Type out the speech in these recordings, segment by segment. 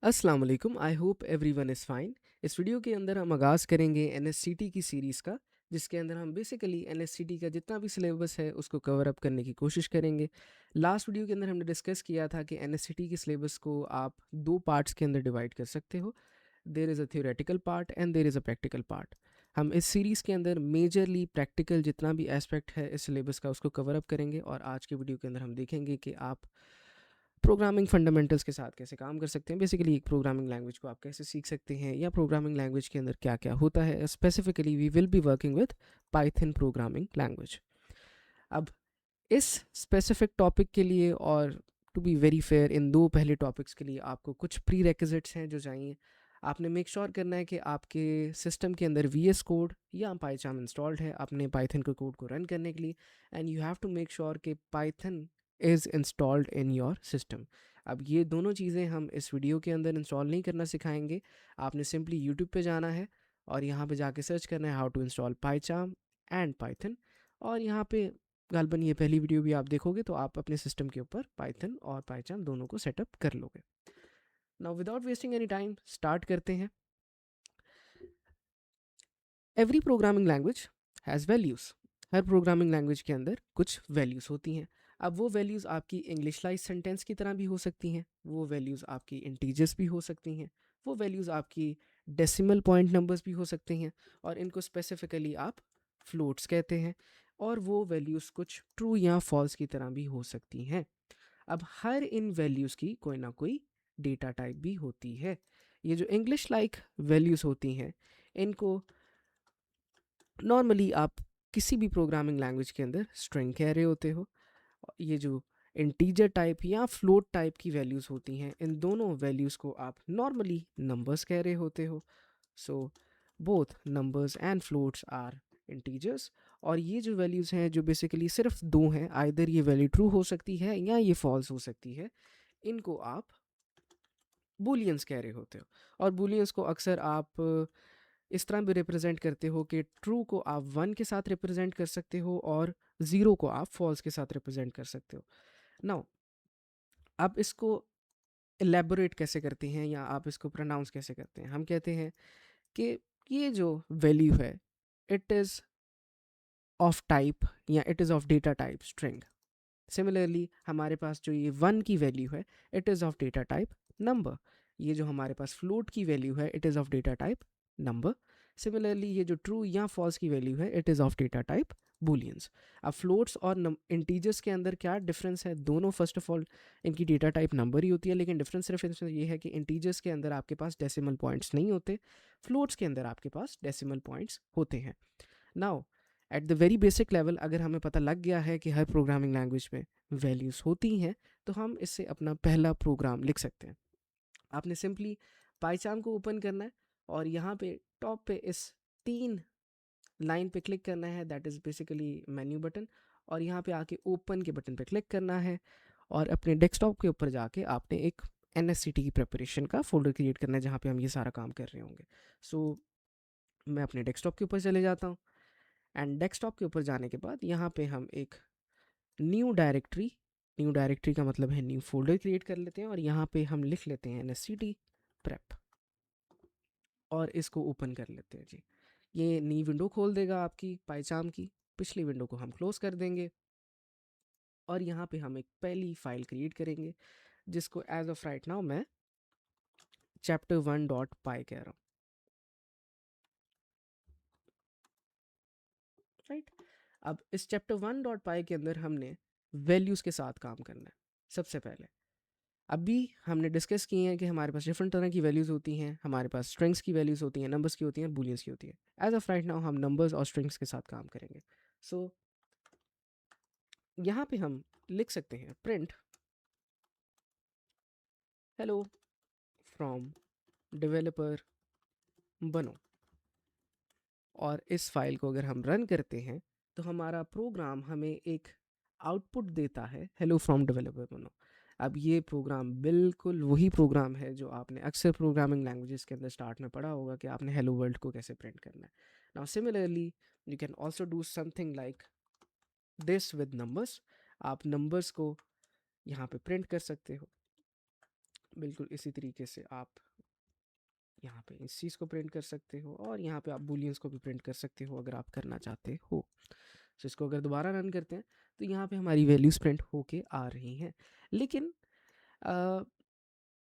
अस्सलाम वालेकुम। I hope everyone is fine. इस वीडियो के अंदर हम आगाज़ करेंगे एनएससीटी की सीरीज़ का, जिसके अंदर हम बेसिकली एनएससीटी का जितना भी सिलेबस है उसको कवर अप करने की कोशिश करेंगे। लास्ट वीडियो के अंदर हमने डिस्कस किया था कि एनएससीटी के सिलेबस को आप दो पार्ट्स के अंदर डिवाइड कर सकते हो। There is a theoretical part and there is a practical part. हम इस सीरीज़ के अंदर मेजरली प्रैक्टिकल जितना भी एस्पेक्ट है इस सिलेबस का उसको कवर अप करेंगे, और आज के वीडियो के अंदर हम देखेंगे कि आप प्रोग्रामिंग फंडामेंटल्स के साथ कैसे काम कर सकते हैं। बेसिकली एक प्रोग्रामिंग लैंग्वेज को आप कैसे सीख सकते हैं, या प्रोग्रामिंग लैंग्वेज के अंदर क्या क्या होता है। Specifically we will be working with Python programming language. अब इस स्पेसिफिक टॉपिक के लिए, और टू बी वेरी फेयर, इन दो पहले टॉपिक्स के लिए आपको कुछ प्री रेक्विजिट्स हैं जो चाहिए। आपने मेक श्योर करना है कि आपके सिस्टम के अंदर वी एस कोड या पाइचाम इंस्टॉल्ड है अपने पाइथन के कोड को रन करने के लिए, and you have to make sure कि Python is installed in your system. अब ये दोनों चीज़ें हम इस वीडियो के अंदर इंस्टॉल नहीं करना सिखाएंगे। आपने सिंपली यूट्यूब पे जाना है और यहाँ पे जाके सर्च करना है how to install PyCharm and Python, और यहाँ पे गालबन ये पहली वीडियो भी आप देखोगे तो आप अपने सिस्टम के ऊपर पाइथन और पाइचाम दोनों को सेटअप कर लोगे। Now without wasting any time start करते हैं। Every programming language has values. Her programming language के अंदर कुछ वैल्यूज़ होती हैं। अब वो वैल्यूज़ आपकी इंग्लिशलाइज सेंटेंस की तरह भी हो सकती हैं, वो वैल्यूज़ आपकी इंटीजर्स भी हो सकती हैं, वो वैल्यूज़ आपकी डेसिमल पॉइंट नंबर्स भी हो सकते हैं, और इनको स्पेसिफिकली आप फ्लोट्स कहते हैं। और वो वैल्यूज़ कुछ ट्रू या फॉल्स की तरह भी हो सकती हैं। अब हर इन वैल्यूज़ की कोई ना कोई डेटा टाइप भी होती है। ये जो इंग्लिश लाइक वैल्यूज़ होती हैं, इनको नॉर्मली आप किसी भी प्रोग्रामिंग लैंग्वेज के अंदर स्ट्रिंग कह रहे होते हो। ये जो इंटीजर टाइप या फ्लोट टाइप की वैल्यूज़ होती हैं, इन दोनों वैल्यूज़ को आप नॉर्मली नंबर्स कह रहे होते हो। So both numbers and floats are integers. और ये जो वैल्यूज़ हैं जो बेसिकली सिर्फ दो हैं, आइदर ये वैल्यू ट्रू हो सकती है या ये फॉल्स हो सकती है, इनको आप बूलियंस कह रहे होते हो। और बूलियंस को अक्सर आप इस तरह भी रिप्रेजेंट करते हो कि ट्रू को आप वन के साथ रिप्रेजेंट कर सकते हो और ज़ीरो को आप फॉल्स के साथ रिप्रेजेंट कर सकते हो। नाउ आप इसको एलेबोरेट कैसे करते हैं या आप इसको प्रोनाउंस कैसे करते हैं। हम कहते हैं कि ये जो वैल्यू है, इट इज़ ऑफ टाइप या it is of data type string. Similarly हमारे पास जो ये वन की वैल्यू है, it is of data type number. ये जो हमारे पास फ्लोट की वैल्यू है, it is of data type number. Similarly ये जो ट्रू या फॉल्स की वैल्यू है, it is of data type booleans. अब फ्लोट्स और इंटीजर्स के अंदर क्या डिफरेंस है? दोनों फर्स्ट ऑफ ऑल इनकी डेटा टाइप नंबर ही होती है, लेकिन डिफरेंस सिर्फ इसमें ये है कि इंटीजर्स के अंदर आपके पास डेसिमल पॉइंट्स नहीं होते, फ्लोट्स के अंदर आपके पास डेसिमल पॉइंट्स होते हैं। Now at the very basic level, अगर हमें पता लग गया है कि हर प्रोग्रामिंग लैंग्वेज में वैल्यूज़ होती हैं, तो हम इससे अपना पहला प्रोग्राम लिख सकते हैं। आपने सिंपली पाइचाम को ओपन करना है और यहाँ पे टॉप पे इस तीन लाइन पे क्लिक करना है, that is basically menu button, और यहाँ पे आके ओपन के बटन पे क्लिक करना है, और अपने डेस्कटॉप के ऊपर जाके आपने एक एनएससीटी की प्रिपरेशन का फोल्डर क्रिएट करना है जहाँ पे हम ये सारा काम कर रहे होंगे। सो मैं अपने डेस्कटॉप के ऊपर चले जाता हूँ, एंड डेस्कटॉप के ऊपर जाने के बाद यहाँ पे हम एक न्यू डायरेक्टरी का मतलब है न्यू फोल्डर क्रिएट कर लेते हैं, और यहाँ पे हम लिख लेते हैं एनएससीटी प्रेप, और इसको ओपन कर लेते हैं जी। ये नई विंडो खोल देगा आपकी पाइचाम की। पिछली विंडो को हम क्लोज कर देंगे, और यहाँ पे हम एक पहली फाइल क्रिएट करेंगे जिसको एज ऑफ राइट नाउ मैं chapter1.py कह रहा हूँ। राइट, अब इस chapter1.py के अंदर हमने वैल्यूज़ के साथ काम करना है। सबसे पहले अभी हमने डिस्कस किए हैं कि हमारे पास डिफरेंट तरह की वैल्यूज़ होती हैं। हमारे पास स्ट्रिंग्स की वैल्यूज़ होती हैं, नंबर्स की होती हैं, बूलियंस की होती है। एज ऑफ राइट नाउ हम नंबर्स और स्ट्रिंग्स के साथ काम करेंगे। सो यहाँ पे हम लिख सकते हैं प्रिंट हेलो फ्रॉम डेवलपर बनो, और इस फाइल को अगर हम रन करते हैं तो हमारा प्रोग्राम हमें एक आउटपुट देता है, हेलो फ्रॉम डेवलपर बनो। अब ये प्रोग्राम बिल्कुल वही प्रोग्राम है जो आपने अक्सर प्रोग्रामिंग लैंग्वेजेस के अंदर स्टार्ट में पढ़ा होगा कि आपने हेलो वर्ल्ड को कैसे प्रिंट करना है। Now similarly you can also do something like this with numbers. आप नंबर्स को यहाँ पे प्रिंट कर सकते हो। बिल्कुल इसी तरीके से आप यहाँ पे इस चीज़ को प्रिंट कर सकते हो और यहाँ पे आप बूलियंस को भी प्रिंट कर सकते हो अगर आप करना चाहते हो। तो इसको अगर दोबारा रन करते हैं तो यहाँ पे हमारी वैल्यूज़ प्रिंट होके आ रही हैं। लेकिन अ,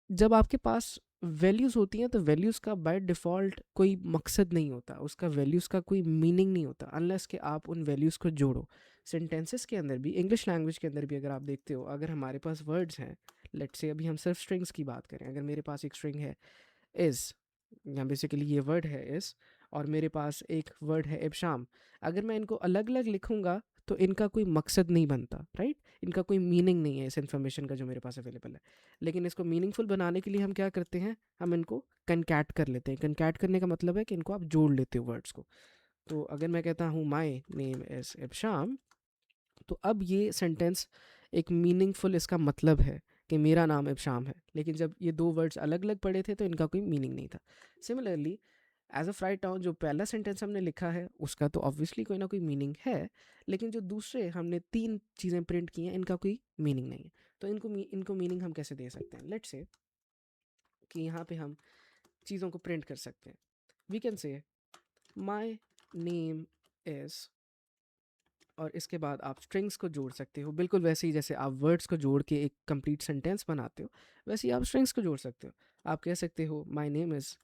जब आपके पास वैल्यूज़ होती हैं तो वैल्यूज़ का बाय डिफ़ॉल्ट कोई मकसद नहीं होता, उसका वैल्यूज़ का कोई मीनिंग नहीं होता अनलेस कि आप उन वैल्यूज़ को जोड़ो। सेंटेंसेस के अंदर भी, इंग्लिश लैंग्वेज के अंदर भी अगर आप देखते हो, अगर हमारे पास वर्ड्स हैं, लेट्स से अभी हम सिर्फ स्ट्रिंग्स की बात करें, अगर मेरे पास एक स्ट्रिंग है इज़, या बेसिकली ये वर्ड है इज़, और मेरे पास एक वर्ड है इब्शाम, अगर मैं इनको अलग अलग लिखूंगा तो इनका कोई मकसद नहीं बनता, राइट? इनका कोई मीनिंग नहीं है इस इन्फॉर्मेशन का जो मेरे पास अवेलेबल है। लेकिन इसको मीनिंगफुल बनाने के लिए हम क्या करते हैं, हम इनको कनकैट कर लेते हैं। कनकैट करने का मतलब है कि इनको आप जोड़ लेते हो वर्ड्स को। तो अगर मैं कहता हूँ माई नेम इज़ इब्शाम, तो अब ये सेंटेंस एक मीनिंगफुल, इसका मतलब है कि मेरा नाम इब्शाम है। लेकिन जब ये दो वर्ड्स अलग अलग पड़े थे तो इनका कोई मीनिंग नहीं था। Similarly as of right now जो पहला सेंटेंस हमने लिखा है उसका तो ऑब्वियसली कोई ना कोई मीनिंग है, लेकिन जो दूसरे हमने तीन चीज़ें प्रिंट की हैं इनका कोई मीनिंग नहीं है। तो इनको मीनिंग हम कैसे दे सकते हैं? लेट्स से कि यहाँ पे हम चीज़ों को प्रिंट कर सकते हैं। We can say my name is, और इसके बाद आप स्ट्रिंग्स को जोड़ सकते हो, बिल्कुल वैसे ही जैसे आप वर्ड्स को जोड़ के एक कंप्लीट सेंटेंस बनाते हो, वैसे ही आप स्ट्रिंग्स को जोड़ सकते हो। आप कह सकते हो माई नेम इज़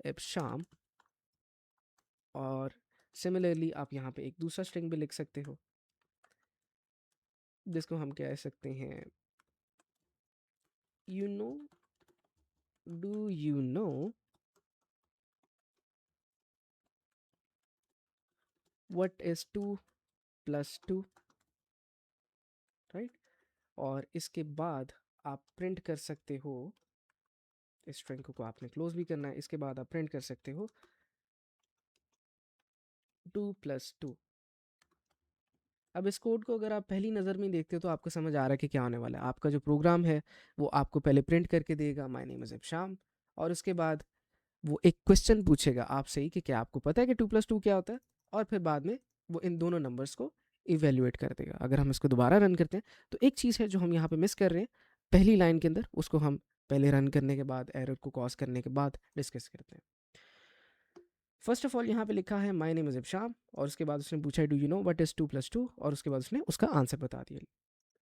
इब्शाम, और सिमिलरली आप यहाँ पे एक दूसरा स्ट्रिंग भी लिख सकते हो जिसको हम कह सकते हैं you know, do you know what is 2 + 2, right? और इसके बाद आप प्रिंट कर सकते हो, इस स्ट्रिंग को आपने क्लोज भी करना है, इसके बाद आप प्रिंट कर सकते हो 2 + 2। अब इस कोड को अगर आप पहली नज़र में देखते हो तो आपको समझ आ रहा है कि क्या होने वाला है। आपका जो प्रोग्राम है वो आपको पहले प्रिंट करके देगा माय नेम इज़ इब्शाम, और उसके बाद वो एक क्वेश्चन पूछेगा आपसे ही कि क्या आपको पता है कि 2 + 2 क्या होता है, और फिर बाद में वो इन दोनों नंबर्स को इवेल्युएट कर देगा। अगर हम इसको दोबारा रन करते हैं तो एक चीज़ है जो हम यहाँ पे मिस कर रहे हैं पहली लाइन के अंदर, उसको हम पहले रन करने के बाद, एरर को कॉज करने के बाद डिस्कस करते हैं। फर्स्ट ऑफ ऑल यहाँ पे लिखा है माय नेम इज़ इब्शाम, और उसके बाद उसने पूछा do you know what is 2 + 2, और उसके बाद उसने उसका आंसर बता दिया।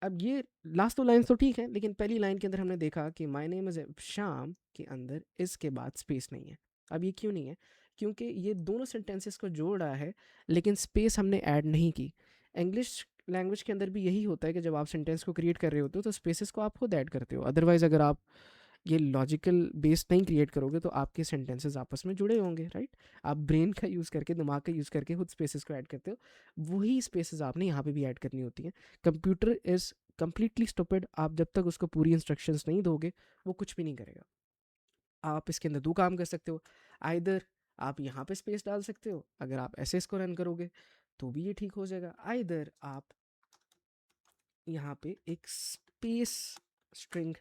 अब ये लास्ट दो लाइन्स तो ठीक है, लेकिन पहली लाइन के अंदर हमने देखा कि माय नेम इज़ शाम के अंदर इसके बाद स्पेस नहीं है। अब ये क्यों नहीं है? क्योंकि ये दोनों सेंटेंसेस को जोड़ रहा है लेकिन स्पेस हमने ऐड नहीं की। इंग्लिश लैंग्वेज के अंदर भी यही होता है कि जब आप सेंटेंस को क्रिएट कर रहे होते हो तो स्पेसेस को आप खुद ऐड करते हो। अदरवाइज अगर आप ये लॉजिकल बेस नहीं क्रिएट करोगे तो आपके सेंटेंसेस आपस में जुड़े होंगे, राइट? आप ब्रेन का यूज़ करके, दिमाग का यूज़ करके खुद स्पेसेस को ऐड करते हो, वही स्पेसेस आपने यहाँ पे भी ऐड करनी होती हैं। कंप्यूटर इज़ कम्प्लीटली स्टूपिड, आप जब तक उसको पूरी इंस्ट्रक्शंस नहीं दोगे वो कुछ भी नहीं करेगा। आप इसके अंदर दो काम कर सकते हो, आइदर आप यहाँ पे स्पेस डाल सकते हो, अगर आप ऐसे इसको रन करोगे तो भी ये ठीक हो जाएगा, आइदर आप यहाँ पे एक स्पेस स्ट्रिंग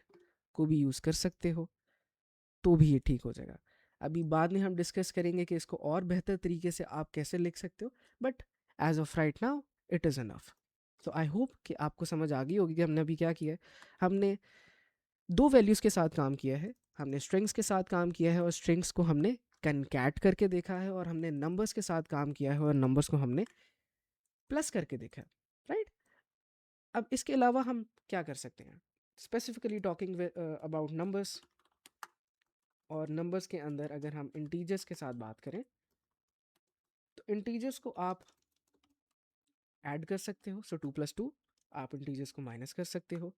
को भी यूज़ कर सकते हो तो भी ये ठीक हो जाएगा। अभी बाद में हम डिस्कस करेंगे कि इसको और बेहतर तरीके से आप कैसे लिख सकते हो, but as of right now it is enough. तो आई होप कि आपको समझ आ गई होगी कि हमने अभी क्या किया है। हमने दो वैल्यूज़ के साथ काम किया है, हमने स्ट्रिंग्स के साथ काम किया है और स्ट्रिंग्स को हमने कनकैट करके देखा है, और हमने नंबर्स के साथ काम किया है और नंबर्स को हमने प्लस करके देखा है, राइट? अब इसके अलावा हम क्या कर सकते हैं, स्पेसिफिकली टॉकिंग अबाउट नंबर्स, और नंबर्स के अंदर अगर हम इंटीजर्स के साथ बात करें तो इंटीजर्स को आप ऐड कर सकते हो। सो 2 + 2, आप इंटीजर्स को माइनस कर सकते हो,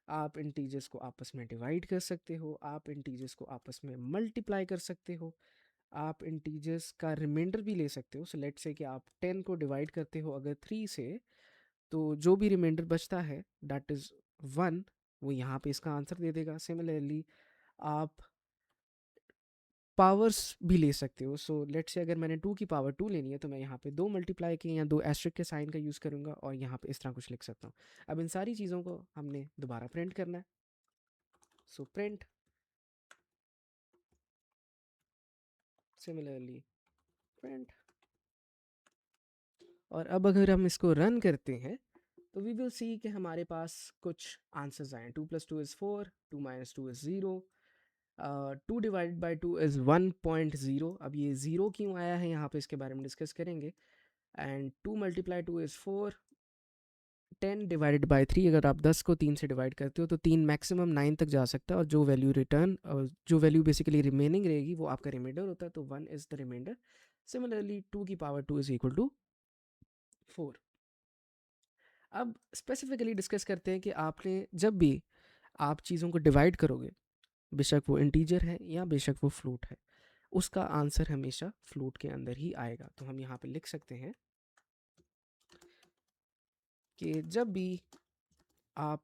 आप इंटीजर्स को आपस में डिवाइड कर सकते हो, आप इंटीजर्स को आपस में मल्टीप्लाई कर सकते हो, आप इंटीजर्स का रिमाइंडर भी ले सकते हो। सो लेट से कि आप 10 को डिवाइड करते हो अगर 3 से, तो जो भी रिमाइंडर बचता है दैट इज़ 1, वो यहाँ पे इसका आंसर दे देगा। सिमिलरली आप पावर्स भी ले सकते हो। सो लेट से अगर मैंने 2 की पावर 2 लेनी है तो मैं यहाँ पे 2 मल्टीप्लाई के या 2 एस्ट्रिक के साइन का यूज़ करूँगा और यहाँ पे इस तरह कुछ लिख सकता हूँ। अब इन सारी चीज़ों को हमने दोबारा प्रिंट करना है। सो प्रिंट सिमिलरली प्रिंट, और अब अगर हम इसको रन करते हैं तो वी विल सी कि हमारे पास कुछ आंसर्स आए। 2 + 2 = 4, 2 - 2 = 0, 2 / 2 = 1.0। अब ये ज़ीरो क्यों आया है यहाँ पे, इसके बारे में डिस्कस करेंगे। एंड 2 × 2 = 4, 10/3, अगर आप 10 को 3 से डिवाइड करते हो तो 3 मैक्सिमम 9 तक जा सकता है, और जो वैल्यू रिटर्न, जो वैल्यू बेसिकली रिमेनिंग रहेगी वो आपका रिमाइंडर होता है, तो 1 इज़ द रिमाइंडर। सिमिलरली 2 की पावर 2 = 4। अब स्पेसिफिकली डिस्कस करते हैं कि आपने जब भी आप चीज़ों को डिवाइड करोगे, बेशक वो इंटीजर है या बेशक वो फ्लोट है, उसका आंसर हमेशा फ्लोट के अंदर ही आएगा। तो हम यहाँ पे लिख सकते हैं कि जब भी आप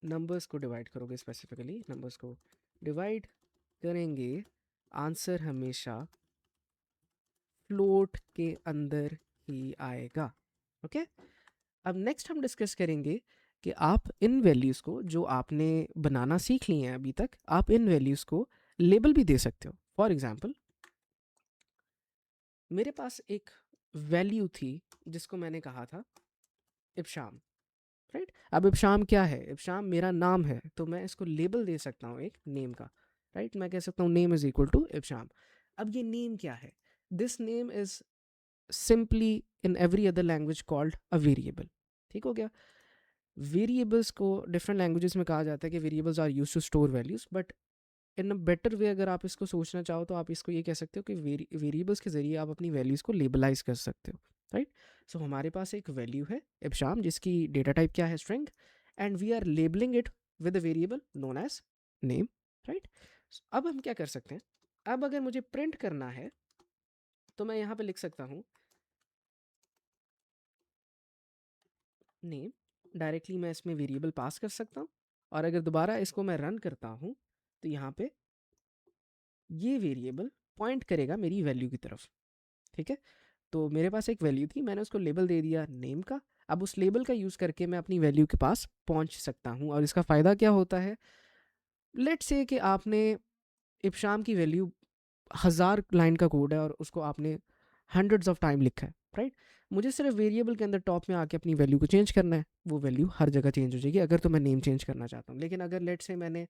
नंबर्स को डिवाइड करोगे, स्पेसिफिकली नंबर्स को डिवाइड करेंगे, आंसर हमेशा फ्लोट के अंदर ही आएगा। ओके, अब नेक्स्ट हम डिस्कस करेंगे कि आप इन वैल्यूज़ को जो आपने बनाना सीख ली हैं अभी तक, आप इन वैल्यूज़ को लेबल भी दे सकते हो। फॉर एग्जांपल, मेरे पास एक वैल्यू थी जिसको मैंने कहा था इब्शाम, राइट। अब इब्शाम क्या है? इब्शाम मेरा नाम है, तो मैं इसको लेबल दे सकता हूँ एक नेम का, राइट। मैं कह सकता हूँ नेम इज इक्वल टू इब्शाम। अब ये नेम क्या है? This name is simply in every other language called a variable. ठीक हो गया। वेरिएबल्स को डिफरेंट लैंग्वेजेस में कहा जाता है कि variables are use to store values, but in a better way अगर आप इसको सोचना चाहो तो आप इसको ये कह सकते हो कि वेरिएबल्स के ज़रिए आप अपनी वैल्यूज़ को लेबलाइज कर सकते हो, राइट। सो हमारे पास एक वैल्यू है इब्शाम, जिसकी डेटा टाइप क्या है? String. And we are labeling it with a variable known as name, right. अब हम क्या कर सकते हैं? अब अगर मुझे प्रिंट करना है तो मैं यहाँ पे लिख सकता हूँ नेम। डायरेक्टली मैं इसमें वेरिएबल पास कर सकता हूँ, और अगर दोबारा इसको मैं रन करता हूँ तो यहाँ पे ये वेरिएबल पॉइंट करेगा मेरी वैल्यू की तरफ। ठीक है, तो मेरे पास एक वैल्यू थी, मैंने उसको लेबल दे दिया नेम का। अब उस लेबल का यूज़ करके मैं अपनी वैल्यू के पास पहुंच सकता हूं। और इसका फ़ायदा क्या होता है? लेट्स से कि आपने इब्शाम की वैल्यू 1000 लाइन का कोड है और उसको आपने हंड्रेड्स ऑफ टाइम लिखा है, राइट। मुझे सिर्फ वेरिएबल के अंदर टॉप में आके अपनी वैल्यू को चेंज करना है, वो वैल्यू हर जगह चेंज हो जाएगी अगर तो मैं नेम चेंज करना चाहता हूँ। लेकिन अगर लेट्स से मैंने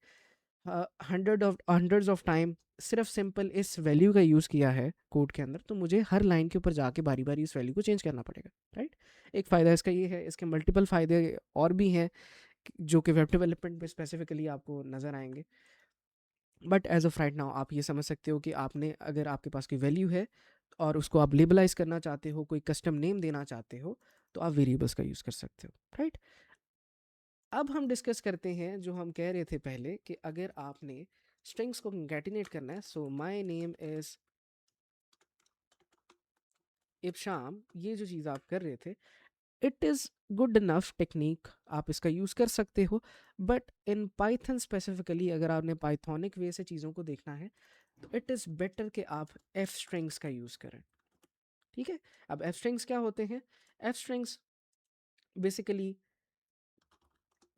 हंड्रेड्स ऑफ टाइम सिर्फ सिंपल इस वैल्यू का यूज़ किया है कोड के अंदर, तो मुझे हर लाइन के ऊपर जाके बारी बारी इस वैल्यू को चेंज करना पड़ेगा, राइट। एक फ़ायदा इसका ये है। इसके मल्टीपल फ़ायदे और भी हैं जो कि वेब डेवलपमेंट में स्पेसिफिकली आपको नज़र आएंगे, but as of right now आप ये समझ सकते हो कि आपने, अगर आपके पास कोई वैल्यू है और उसको आप लेबलाइज करना चाहते हो, कोई कस्टम नेम देना चाहते हो, तो आप वेरिएबल्स का यूज़ कर सकते हो, राइट। अब हम डिस्कस करते हैं जो हम कह रहे थे पहले कि अगर आपने स्ट्रिंग्स को कंकैटिनेट करना है, सो माय नेम इज इब्शाम, ये जो चीज़ आप कर रहे थे, it is good enough technique, आप इसका यूज़ कर सकते हो। बट इन पाइथन स्पेसिफिकली अगर आपने पाइथोनिक वे से चीज़ों को देखना है तो इट इज़ बेटर कि आप एफ स्ट्रिंग्स का यूज़ करें। ठीक है, अब एफ स्ट्रिंग्स क्या होते हैं? एफ स्ट्रिंग्स बेसिकली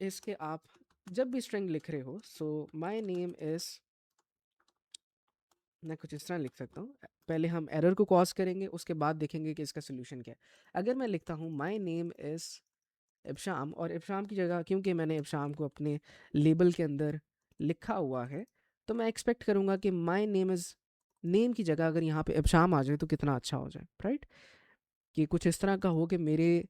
इसके आप जब भी स्ट्रिंग लिख रहे हो, सो माय नेम इज़, मैं कुछ इस तरह लिख सकता हूँ। पहले हम एरर को कॉज करेंगे, उसके बाद देखेंगे कि इसका सोल्यूशन क्या है। अगर मैं लिखता हूँ माय नेम इज़ इब्शाम, और इब्शाम की जगह क्योंकि मैंने इब्शाम को अपने लेबल के अंदर लिखा हुआ है, तो मैं एक्सपेक्ट करूँगा कि माय नेम इज़, नेम की जगह अगर यहाँ पे इब्शाम आ जाए तो कितना अच्छा हो जाए, राइट। कि कुछ इस तरह का हो कि मेरे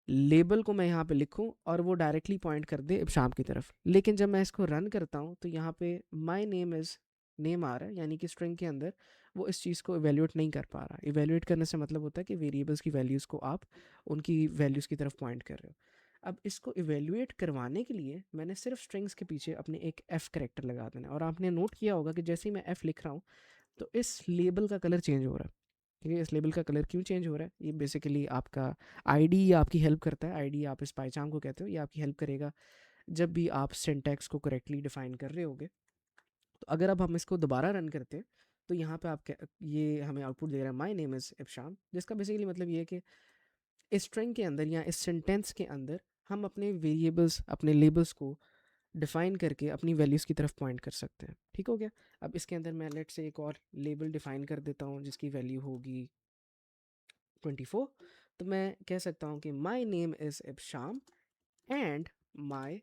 लेबल को मैं यहाँ पे लिखूँ और वो डायरेक्टली पॉइंट कर दे इब्शाम की तरफ। लेकिन जब मैं इसको रन करता हूँ तो यहाँ पे माय नेम इज़ नेम आ रहा है, यानी कि स्ट्रिंग के अंदर वो इस चीज़ को इवेल्यूएट नहीं कर पा रहा। इवेल्यूएट करने से मतलब होता है कि वेरिएबल्स की वैल्यूज़ को आप उनकी वैल्यूज़ की तरफ पॉइंट कर रहे हो। अब इसको इवेल्यूएट करवाने के लिए मैंने सिर्फ स्ट्रिंग्स के पीछे अपने एक एफ़ करेक्टर लगा देना है। और आपने नोट किया होगा कि जैसे ही मैं एफ़ लिख रहा हूँ तो इस लेबल का कलर चेंज हो रहा है। ठीक है, इस लेबल का कलर क्यों चेंज हो रहा है? ये बेसिकली आपका आईडी आपकी हेल्प करता है। आईडी आप इस पाइचाम को कहते हो, ये आपकी हेल्प करेगा जब भी आप सिंटैक्स को करेक्टली डिफाइन कर रहे होगे। तो अगर अब हम इसको दोबारा रन करते हैं तो यहाँ पे आप ये हमें आउटपुट दे रहा है माय नेम इज़ इब्शाम, जिसका बेसिकली मतलब ये है कि इस स्ट्रिंग के अंदर या इस सेंटेंस के अंदर हम अपने वेरिएबल्स, अपने लेबल्स को डिफाइन करके अपनी वैल्यूज़ की तरफ पॉइंट कर सकते हैं। ठीक हो गया। अब इसके अंदर मैं लेट से एक और लेबल डिफाइन कर देता हूँ जिसकी वैल्यू होगी 24। तो मैं कह सकता हूँ कि my name is Ibsham and my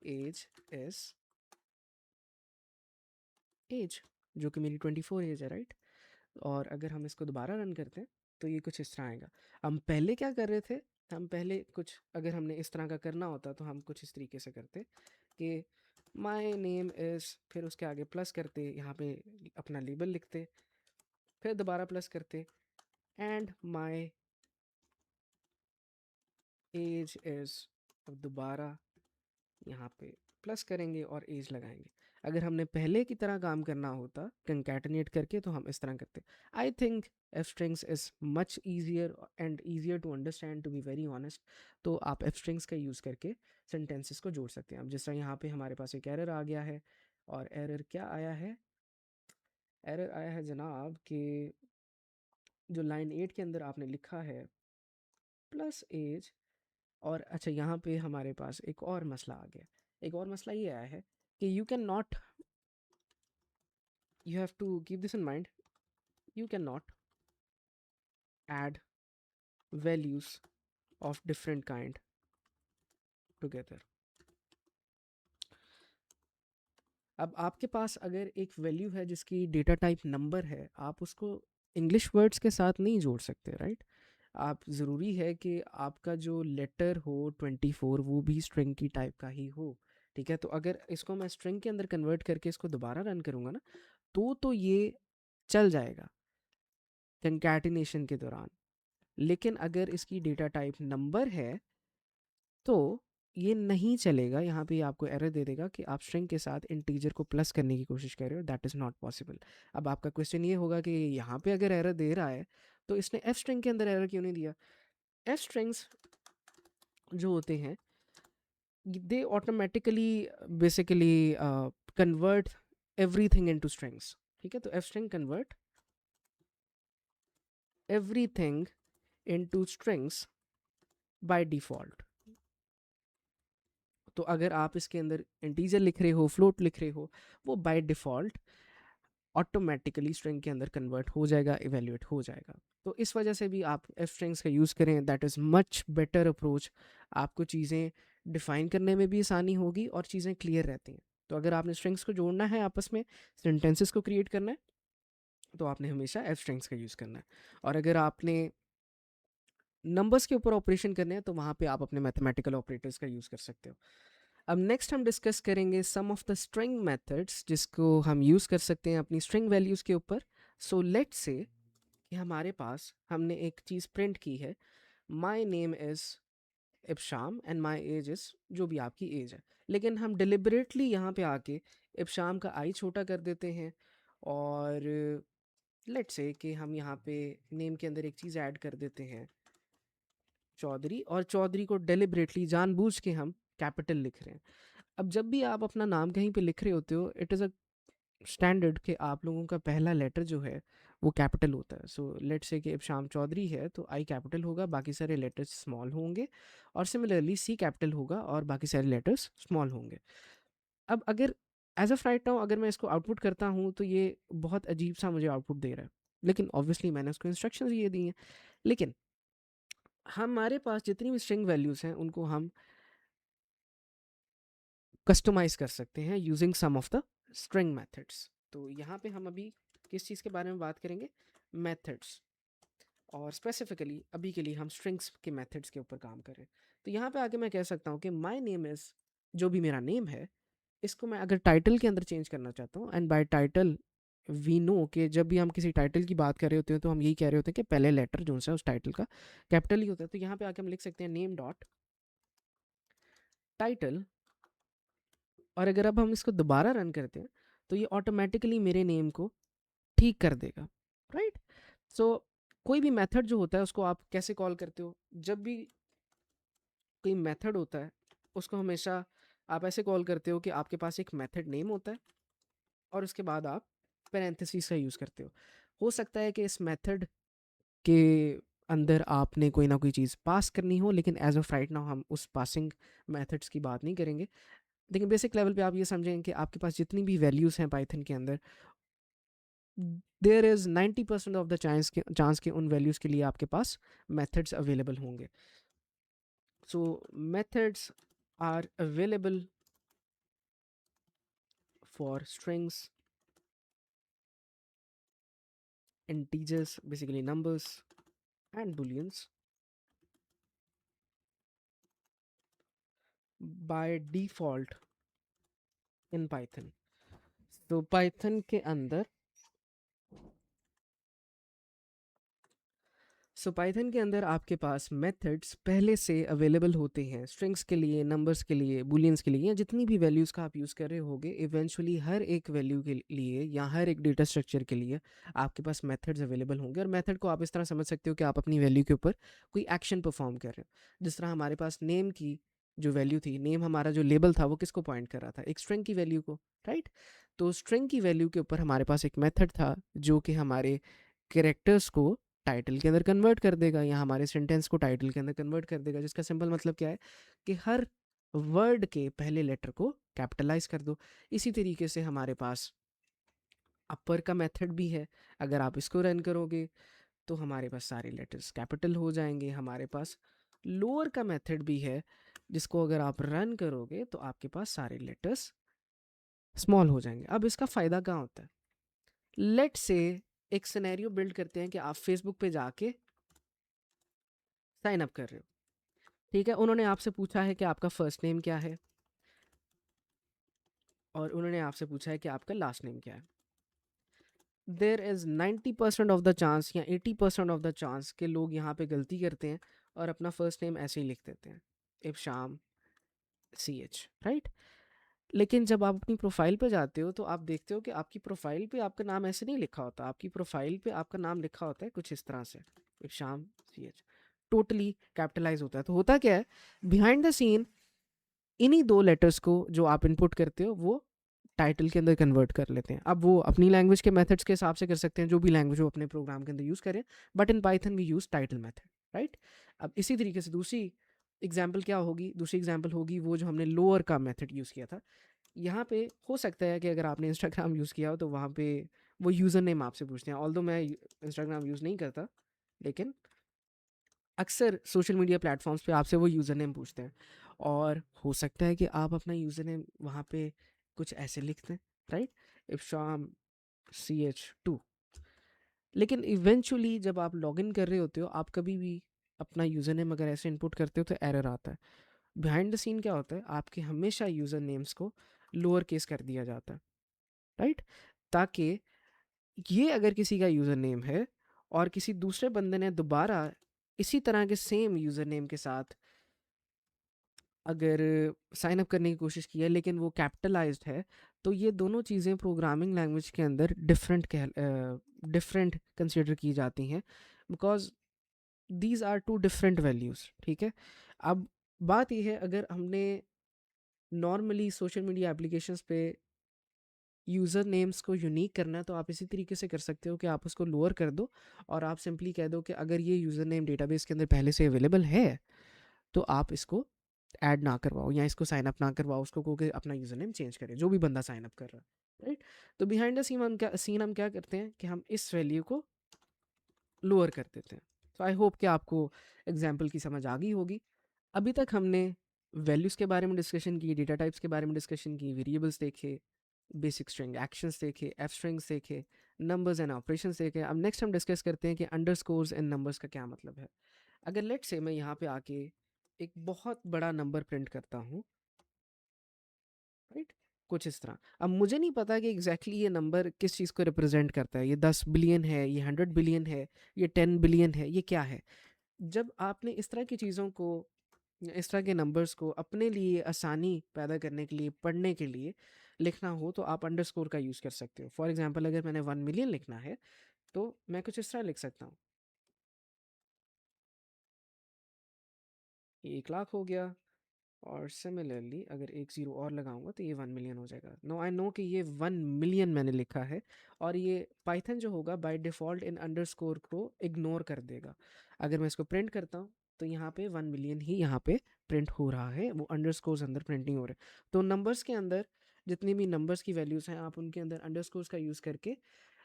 age is age, जो कि मेरी 24 एज है, राइट। और अगर हम इसको दोबारा रन करते हैं तो ये कुछ इस तरह आएगा। हम पहले क्या कर रहे थे, हम पहले कुछ अगर हमने इस तरह का करना होता तो हम कुछ इस तरीके से करते कि माई नेम इज़, फिर उसके आगे प्लस करते, यहाँ पे अपना लेबल लिखते, फिर दोबारा प्लस करते, एंड माई एज इज़, अब दोबारा यहाँ पे प्लस करेंगे और एज लगाएंगे। अगर हमने पहले की तरह काम करना होता कंकैटिनेट करके तो हम इस तरह करते। I think f strings is much easier and easier to understand, to be very honest. तो आप एफ स्ट्रिंग्स का यूज़ करके सेंटेंसेस को जोड़ सकते हैं। अब जिस तरह यहाँ पे हमारे पास एक एरर आ गया है, और एरर क्या आया है, एरर आया है जनाब कि जो लाइन 8 के अंदर आपने लिखा है प्लस एज, और अच्छा यहाँ पे हमारे पास एक और मसला आ गया। एक और मसला ये आया है कि you can not, you have to keep this in mind, you cannot add values of different kind together. अब आपके पास अगर एक वैल्यू है जिसकी डेटा टाइप नंबर है, आप उसको इंग्लिश वर्ड्स के साथ नहीं जोड़ सकते, राइट। आप ज़रूरी है कि आपका जो लेटर हो 24 वो भी स्ट्रिंग की टाइप का ही हो, ठीक है। तो अगर इसको मैं स्ट्रिंग के अंदर कन्वर्ट करके इसको दोबारा रन करूँगा ना, तो ये चल जाएगा कंकैटिनेशन के दौरान। लेकिन अगर इसकी डेटा टाइप नंबर है तो ये नहीं चलेगा। यहाँ पे आपको एरर दे देगा कि आप स्ट्रिंग के साथ इंटीजर को प्लस करने की कोशिश कर रहे हो, दैट इज़ नॉट पॉसिबल। अब आपका क्वेश्चन ये होगा कि यहाँ पे अगर एरर दे रहा है तो इसने एफ स्ट्रिंग के अंदर एरर क्यों नहीं दिया। एफ स्ट्रिंग्स जो होते हैं they automatically basically convert everything into strings, ठीक है। तो f string convert everything into strings by default. तो अगर आप इसके अंदर इंटीजर लिख रहे हो, फ्लोट लिख रहे हो, वो बाय डिफ़ॉल्ट ऑटोमेटिकली स्ट्रिंग के अंदर कन्वर्ट हो जाएगा, इवेल्युएट हो जाएगा। तो इस वजह से भी आप एफ स्ट्रिंग्स का यूज़ करें, that is much better approach. आपको चीज़ें डिफ़ाइन करने में भी आसानी होगी और चीज़ें क्लियर रहती हैं। तो अगर आपने स्ट्रिंग्स को जोड़ना है आपस में, सेंटेंसेस को क्रिएट करना है, तो आपने हमेशा एफ स्ट्रिंग्स का यूज़ करना है। और अगर आपने नंबर्स के ऊपर ऑपरेशन करने हैं तो वहाँ पे आप अपने मैथमेटिकल ऑपरेटर्स का यूज़ कर सकते हो। अब नेक्स्ट हम डिस्कस करेंगे सम ऑफ द स्ट्रिंग मेथड्स जिसको हम यूज़ कर सकते हैं अपनी स्ट्रिंग वैल्यूज़ के ऊपर। सो लेट्स से कि हमारे पास हमने एक चीज़ प्रिंट की है, my name is Ibsham and my age is, जो भी आपकी एज है। लेकिन हम डिलिबरेटली यहाँ पे आके इब्शाम का आई छोटा कर देते हैं, और लेट्स से कि हम यहाँ पे नेम के अंदर एक चीज़ ऐड कर देते हैं चौधरी, और चौधरी को डेलिबरेटली जानबूझ के हम कैपिटल लिख रहे हैं। अब जब भी आप अपना नाम कहीं पे लिख रहे होते हो, इट इज़ अ स्टैंडर्ड कि आप लोगों का पहला लेटर जो है वो कैपिटल होता है। सो लेट्स से कि इब्शाम चौधरी है तो आई कैपिटल होगा, बाकी सारे लेटर्स स्मॉल होंगे, और सिमिलरली सी कैपिटल होगा और बाकी सारे लेटर्स स्मॉल होंगे। अब अगर एज ऑफ राइट नाउ अगर मैं इसको आउटपुट करता हूँ तो ये बहुत अजीब सा मुझे आउटपुट दे रहा है, लेकिन ऑब्वियसली मैंने उसको इंस्ट्रक्शंस ये दी हैं। लेकिन हमारे पास जितनी भी स्ट्रिंग वैल्यूज़ हैं उनको हम कस्टमाइज़ कर सकते हैं using some of the string methods. तो यहाँ पे हम अभी किस चीज़ के बारे में बात करेंगे, मेथड्स, और स्पेसिफिकली अभी के लिए हम स्ट्रिंग्स के मेथड्स के ऊपर काम करें। तो यहाँ पे आके मैं कह सकता हूँ कि माई नेम इज़, जो भी मेरा नेम है, इसको मैं अगर टाइटल के अंदर चेंज करना चाहता हूँ, and by title we know कि जब भी हम किसी टाइटल की बात कर रहे होते हैं तो हम यही कह रहे होते हैं कि पहले लेटर जो सा उस टाइटल का कैपिटल ही होता है। तो यहाँ पे आके हम लिख सकते हैं नेम डॉट टाइटल, और अगर अब हम इसको दोबारा रन करते हैं तो ये ऑटोमेटिकली मेरे नेम को ठीक कर देगा, राइट। सो कोई भी मेथड जो होता है उसको आप कैसे कॉल करते हो, जब भी कोई मेथड होता है उसको हमेशा आप ऐसे कॉल करते हो कि आपके पास एक मेथड नेम होता है और उसके बाद आप पैरेंथेसिस का यूज़ करते हो सकता है कि इस मेथड के अंदर आपने कोई ना कोई चीज़ पास करनी हो, लेकिन एज ऑफ राइट नाउ हम उस पासिंग मेथड्स की बात नहीं करेंगे। लेकिन बेसिक लेवल पे आप ये समझें कि आपके पास जितनी भी वैल्यूज़ हैं पाइथन के अंदर, there is 90% of the chance के उन वैल्यूज़ के लिए आपके पास मेथड्स अवेलेबल होंगे. So methods are available for strings, integers, basically numbers, and booleans by default in Python. तो Python के अंदर पाइथन के अंदर आपके पास मेथड्स पहले से अवेलेबल होते हैं स्ट्रिंग्स के लिए, नंबर्स के लिए, बूलियंस के लिए, या जितनी भी वैल्यूज़ का आप यूज़ कर रहे होगे. इवेंचुअली हर एक वैल्यू के लिए या हर एक डेटा स्ट्रक्चर के लिए आपके पास मेथड्स अवेलेबल होंगे. और मेथड को आप इस तरह समझ सकते हो कि आप अपनी वैल्यू के ऊपर कोई एक्शन परफॉर्म कर रहे हो. जिस तरह हमारे पास नेम की जो वैल्यू थी, नेम हमारा जो लेबल था वो किसको पॉइंट कर रहा था, एक स्ट्रिंग की वैल्यू को, राइट. तो स्ट्रिंग की वैल्यू के ऊपर हमारे पास एक मेथड था जो कि हमारे कैरेक्टर्स को टाइटल के अंदर कन्वर्ट कर देगा, या हमारे सेंटेंस को टाइटल के अंदर कन्वर्ट कर देगा. जिसका सिंपल मतलब क्या है कि हर वर्ड के पहले लेटर को कैपिटलाइज कर दो. इसी तरीके से हमारे पास अपर का मेथड भी है. अगर आप इसको रन करोगे तो हमारे पास सारे लेटर्स कैपिटल हो जाएंगे. हमारे पास लोअर का मेथड भी है जिसको अगर आप रन करोगे तो आपके पास सारे लेटर्स स्मॉल हो जाएंगे. अब इसका फ़ायदा कहाँ होता है? लेट से एक सिनेरियो बिल्ड करते हैं कि आप फेसबुक पे जाके साइन अप कर रहे हो. ठीक है, उन्होंने आपसे पूछा है कि आपका फर्स्ट नेम क्या है, और उन्होंने आपसे पूछा है कि आपका लास्ट नेम क्या है. There is 90% of the chance या 80% ऑफ द चांस के लोग यहाँ पे गलती करते हैं और अपना फर्स्ट नेम ऐसे ही लिख देते हैं, इब्शाम CH, राइट. लेकिन जब आप अपनी प्रोफाइल पे जाते हो तो आप देखते हो कि आपकी प्रोफाइल पे आपका नाम ऐसे नहीं लिखा होता. आपकी प्रोफाइल पे आपका नाम लिखा होता है कुछ इस तरह से, इब्शाम CH, टोटली कैपिटलाइज होता है. तो होता क्या है, बिहाइंड द सीन इन्हीं दो लेटर्स को जो आप इनपुट करते हो वो टाइटल के अंदर कन्वर्ट कर लेते हैं. अब वो अपनी लैंग्वेज के मेथड्स के हिसाब से कर सकते हैं, जो भी लैंग्वेज वो अपने प्रोग्राम के अंदर यूज़ करें. But in Python we use title method, right. अब इसी तरीके से दूसरी एग्जाम्पल क्या होगी, दूसरी एग्जाम्पल होगी वो जो हमने लोअर का मेथड यूज़ किया था. यहाँ पे हो सकता है कि अगर आपने इंस्टाग्राम यूज़ किया हो तो वहाँ पे वो यूज़र नेम आपसे पूछते हैं. ऑल्दो मैं इंस्टाग्राम यूज़ नहीं करता, लेकिन अक्सर सोशल मीडिया प्लेटफॉर्म्स पे आपसे वो यूज़र नेम पूछते हैं. और हो सकता है कि आप अपना यूज़र नेम वहाँ पे कुछ ऐसे लिखते हैं, राइट, इफ्शाम CH2. लेकिन इवेंचुअली जब आप लॉगिन कर रहे होते हो, आप कभी भी अपना यूज़र नेम अगर ऐसे इनपुट करते हो तो एरर आता है. बिहाइंड द सीन क्या होता है, आपके हमेशा यूज़र नेम्स को लोअर केस कर दिया जाता है, राइट. ताकि ये अगर किसी का यूज़र नेम है और किसी दूसरे बंदे ने दोबारा इसी तरह के सेम यूज़र नेम के साथ अगर साइन अप करने की कोशिश की है लेकिन वो कैपिटलाइज्ड है, तो ये दोनों चीज़ें प्रोग्रामिंग लैंग्वेज के अंदर डिफरेंट कंसिडर की जाती हैं, because these are two different values. ठीक है. अब बात यह है, अगर हमने नॉर्मली सोशल मीडिया एप्लीकेशंस पे यूज़र नेम्स को यूनिक करना है तो आप इसी तरीके से कर सकते हो कि आप उसको लोअर कर दो और आप सिंपली कह दो कि अगर ये यूज़र नेम डेटाबेस के अंदर पहले से अवेलेबल है तो आप इसको ऐड ना करवाओ या इसको साइन अप ना करवाओ. उसको कहो कि अपना यूज़र नेम चेंज करें, जो भी बंदा साइन अप कर रहा है, राइट. तो बिहाइंड द सीन हम क्या करते हैं कि हम इस वैल्यू को लोअर कर देते हैं. तो आई होप कि आपको एग्जाम्पल की समझ आ गई होगी. अभी तक हमने वैल्यूज़ के बारे में डिस्कशन की, डेटा टाइप्स के बारे में डिस्कशन की, वेरिएबल्स देखे, बेसिक स्ट्रिंग एक्शंस देखे, एफ स्ट्रिंग्स देखे, नंबर्स एंड ऑपरेशंस देखे. अब नेक्स्ट हम डिस्कस करते हैं कि अंडरस्कोर्स एंड नंबर्स का क्या मतलब है. अगर लेट से मैं यहाँ पे आके एक बहुत बड़ा नंबर प्रिंट करता हूँ, राइट, कुछ इस तरह. अब मुझे नहीं पता कि एग्जैक्टली ये नंबर किस चीज़ को रिप्रेजेंट करता है. ये 10 बिलियन है, ये 100 बिलियन है, ये 10 बिलियन है, ये क्या है. जब आपने इस तरह की चीज़ों को, इस तरह के नंबर्स को अपने लिए आसानी पैदा करने के लिए, पढ़ने के लिए लिखना हो तो आप अंडरस्कोर का यूज़ कर सकते हो. फॉर एग्जांपल अगर मैंने 1 मिलियन लिखना है तो मैं कुछ इस तरह लिख सकता हूँ, 1 लाख हो गया. और सिमिलरली अगर एक ज़ीरो और लगाऊंगा तो ये 1 मिलियन हो जाएगा. नो आई नो कि ये 1 मिलियन मैंने लिखा है, और ये पाइथन जो होगा बाय डिफ़ॉल्ट इन अंडरस्कोर को इग्नोर कर देगा. अगर मैं इसको प्रिंट करता हूँ तो यहाँ पे 1 मिलियन ही यहाँ पे प्रिंट हो रहा है, वो अंडरस्कोर्स अंदर प्रिंट नहीं हो रहे. तो नंबर्स के अंदर जितनी भी नंबर्स की वैल्यूज़ हैं आप उनके अंदर अंडरस्कोर्स का यूज़ करके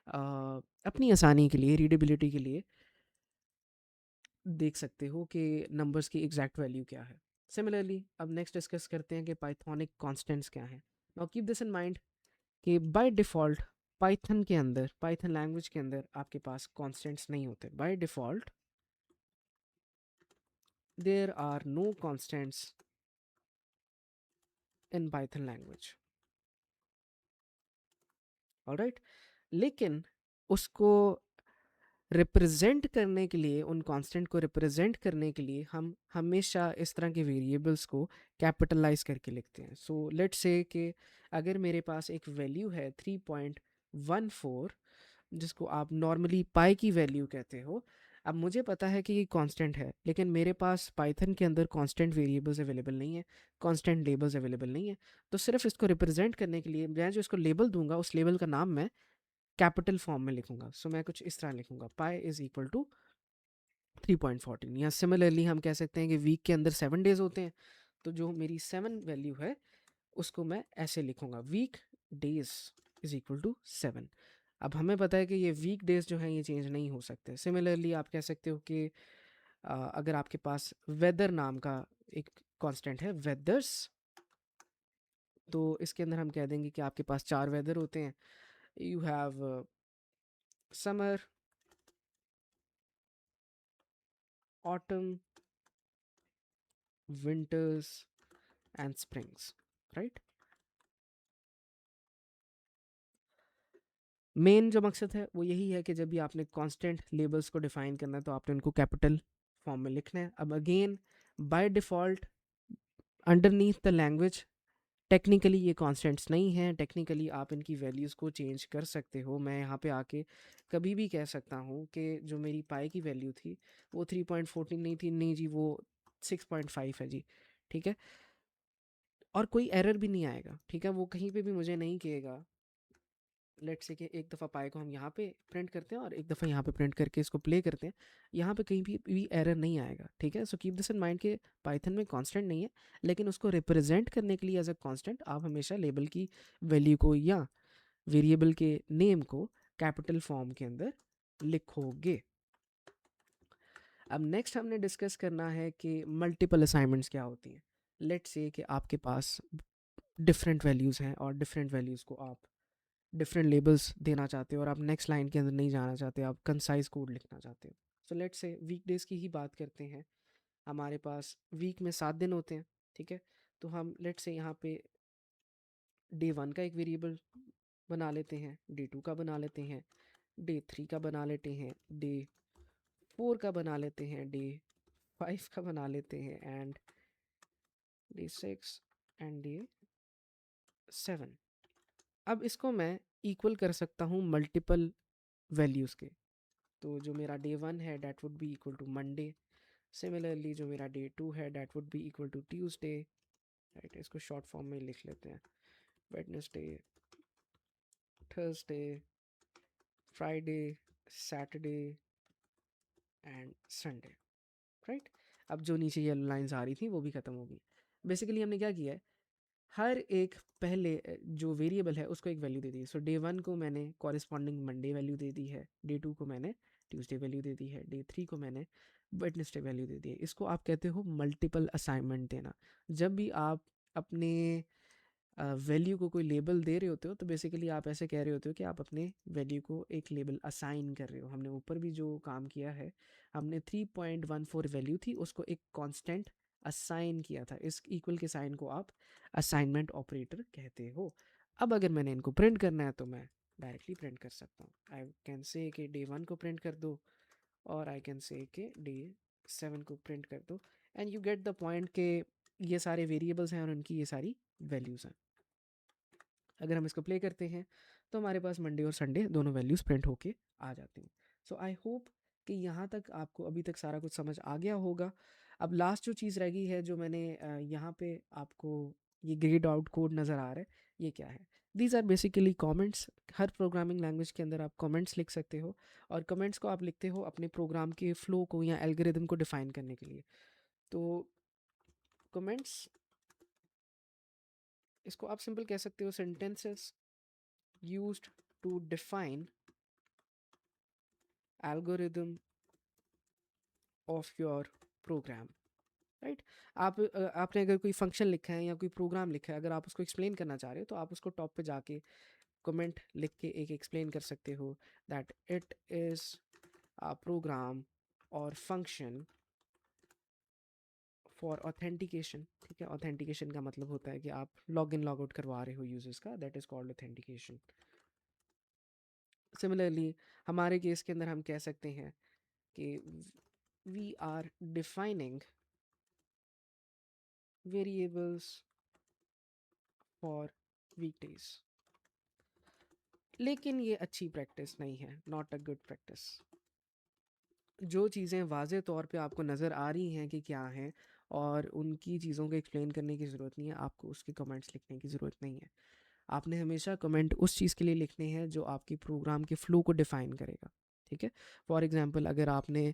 अपनी आसानी के लिए, रीडेबिलिटी के लिए देख सकते हो कि नंबर्स की एग्जैक्ट वैल्यू क्या है। सिमिलरली अब नेक्स्ट डिस्कस करते हैं कि पाइथोनिक कॉन्स्टेंट्स क्या हैं। Now keep this in mind कि बाय डिफ़ॉल्ट पाइथन के अंदर, पाइथन लैंग्वेज के अंदर आपके पास कॉन्स्टेंट्स नहीं होते। By default there are no constants in Python language, alright. लेकिन उसको रिप्रेजेंट करने के लिए, उन कांस्टेंट को रिप्रेजेंट करने के लिए हम हमेशा इस तरह के वेरिएबल्स को कैपिटलाइज करके लिखते हैं। सो लेट्स से कि अगर मेरे पास एक वैल्यू है 3.14, जिसको आप नॉर्मली पाई की वैल्यू कहते हो। अब मुझे पता है कि ये कांस्टेंट है, लेकिन मेरे पास पाइथन के अंदर कांस्टेंट वेरिएबल्स अवेलेबल नहीं है, कांस्टेंट लेबल्स अवेलेबल नहीं है। तो सिर्फ इसको रिप्रेजेंट करने के लिए मैं जो इसको लेबल दूंगा, उस लेबल का नाम मैं कैपिटल फॉर्म में लिखूंगा। सो मैं कुछ इस तरह लिखूंगा, पाई इज इक्वल टू 3.14। या सिमिलरली हम कह सकते हैं कि वीक के अंदर 7 डेज होते हैं, तो जो मेरी 7 वैल्यू है उसको मैं ऐसे लिखूंगा, week days is equal to 7। अब हमें पता है कि ये वीक डेज जो हैं ये चेंज नहीं हो सकते। सिमिलरली आप कह सकते हो कि अगर आपके पास वेदर नाम का एक कांस्टेंट है, वेदर्स, तो इसके अंदर हम कह देंगे कि आपके पास 4 वेदर होते हैं। You have summer, autumn, winters and springs, right. Main जो मकसद है वो यही है कि जब भी आपने कांस्टेंट लेबल्स को डिफाइन करना है तो आपने उनको कैपिटल फॉर्म में लिखना है। अब again by default underneath the language technically ये कॉन्स्टेंट्स नहीं हैं, टेक्निकली आप इनकी वैल्यूज़ को चेंज कर सकते हो। मैं यहाँ पे आके कभी भी कह सकता हूँ कि जो मेरी पाई की वैल्यू थी वो 3.14 नहीं थी, नहीं जी वो 6.5 है जी, ठीक है। और कोई एरर भी नहीं आएगा, ठीक है, वो कहीं पे भी मुझे नहीं कहेगा। लेट्स से कि एक दफ़ा पाई को हम यहाँ पे प्रिंट करते हैं और एक दफ़ा यहाँ पे प्रिंट करके इसको प्ले करते हैं, यहाँ पे कहीं भी एरर नहीं आएगा, ठीक है। So keep this in mind के पाइथन में कांस्टेंट नहीं है, लेकिन उसको रिप्रेजेंट करने के लिए एज अ कांस्टेंट आप हमेशा लेबल की वैल्यू को या वेरिएबल के नेम को कैपिटल फॉर्म के अंदर लिखोगे। अब नेक्स्ट हमने डिस्कस करना है कि मल्टीपल असाइनमेंट्स क्या होती हैं। लेट्स से कि आपके पास डिफरेंट वैल्यूज़ हैं और डिफरेंट वैल्यूज़ को आप डिफरेंट लेबल्स देना चाहते हो और आप नेक्स्ट लाइन के अंदर नहीं जाना चाहते, आप कंसाइज कोड लिखना चाहते हो। सो लेट्स से वीकडेज की ही बात करते हैं। हमारे पास वीक में 7 दिन होते हैं, ठीक है। तो हम लेट्स से यहाँ पे डे 1 का एक वेरिएबल बना लेते हैं, डे 2 का बना लेते हैं, डे 3 का बना लेते हैं, डे 4 का बना लेते हैं, डे 5 का बना लेते हैं, एंड डे 6 एंड डे 7। अब इसको मैं इक्वल कर सकता हूँ मल्टीपल वैल्यूज़ के। तो जो मेरा डे 1 है that would be equal to Monday. Similarly जो मेरा डे 2 है that would be equal to Tuesday, right. इसको शॉर्ट फॉर्म में लिख लेते हैं, Wednesday, Thursday, Friday, Saturday and Sunday, right. अब जो नीचे ये लाइंस आ रही थी वो भी ख़त्म हो गई। बेसिकली हमने क्या किया है, हर एक पहले जो वेरिएबल है उसको एक वैल्यू दे दी। सो डे 1 को मैंने कॉरिस्पॉन्डिंग मंडे वैल्यू दे दी है, डे 2 को मैंने ट्यूसडे वैल्यू दे दी है, डे 3 को मैंने वेडनेसडे वैल्यू दे दी है। इसको आप कहते हो मल्टीपल असाइनमेंट देना। जब भी आप अपने वैल्यू को कोई लेबल दे रहे होते हो तो बेसिकली आप ऐसे कह रहे होते हो कि आप अपने वैल्यू को एक लेबल असाइन कर रहे हो। हमने ऊपर भी जो काम किया है, हमने 3.14 वैल्यू थी उसको एक कांस्टेंट असाइन किया था। इस इक्वल के साइन को आप असाइनमेंट ऑपरेटर कहते हो। अब अगर मैंने इनको प्रिंट करना है तो मैं डायरेक्टली प्रिंट कर सकता हूँ। आई कैन से कि डे 1 को प्रिंट कर दो और आई कैन से कि डे 7 को प्रिंट कर दो, and you get the point के ये सारे वेरिएबल्स हैं और उनकी ये सारी वैल्यूज़ हैं। अगर हम इसको प्ले करते हैं तो हमारे पास मंडे और संडे दोनों वैल्यूज़ प्रिंट होके आ जाती हैं। सो आई होप कि यहाँ तक आपको अभी तक सारा कुछ समझ आ गया होगा। अब लास्ट जो चीज़ रह गई है, जो मैंने यहाँ पे आपको ये ग्रेड आउट कोड नज़र आ रहा है, ये क्या है? These are basically comments. हर प्रोग्रामिंग लैंग्वेज के अंदर आप कमेंट्स लिख सकते हो, और कमेंट्स को आप लिखते हो अपने प्रोग्राम के फ्लो को या एल्गोरिदम को डिफाइन करने के लिए। तो कमेंट्स, इसको आप सिंपल कह सकते हो sentences used to define algorithm of your program, right. आपने अगर कोई फंक्शन लिखा है या कोई प्रोग्राम लिखा है, अगर आप उसको एक्सप्लेन करना चाह रहे हो तो आप उसको टॉप पे जाके कमेंट लिख के एक एक्सप्लेन कर सकते हो that it is a program और फंक्शन फॉर ऑथेंटिकेशन। ठीक है, ऑथेंटिकेशन का मतलब होता है कि आप लॉग इन लॉग आउट करवा रहे हो यूजर्स का, that is called authentication. Similarly हमारे केस के अंदर हम कह सकते हैं कि we are defining variables for weekdays. लेकिन ये अच्छी प्रैक्टिस नहीं है, नॉट अ गुड प्रैक्टिस। जो चीज़ें वाज़े तौर पे आपको नज़र आ रही हैं कि क्या हैं और उनकी चीज़ों को एक्सप्लेन करने की ज़रूरत नहीं है, आपको उसके कमेंट्स लिखने की ज़रूरत नहीं है। आपने हमेशा कमेंट उस चीज़ के लिए लिखने हैं जो आपकी प्रोग्राम के फ्लो को डिफ़ाइन करेगा। ठीक है, फॉर एग्जांपल अगर आपने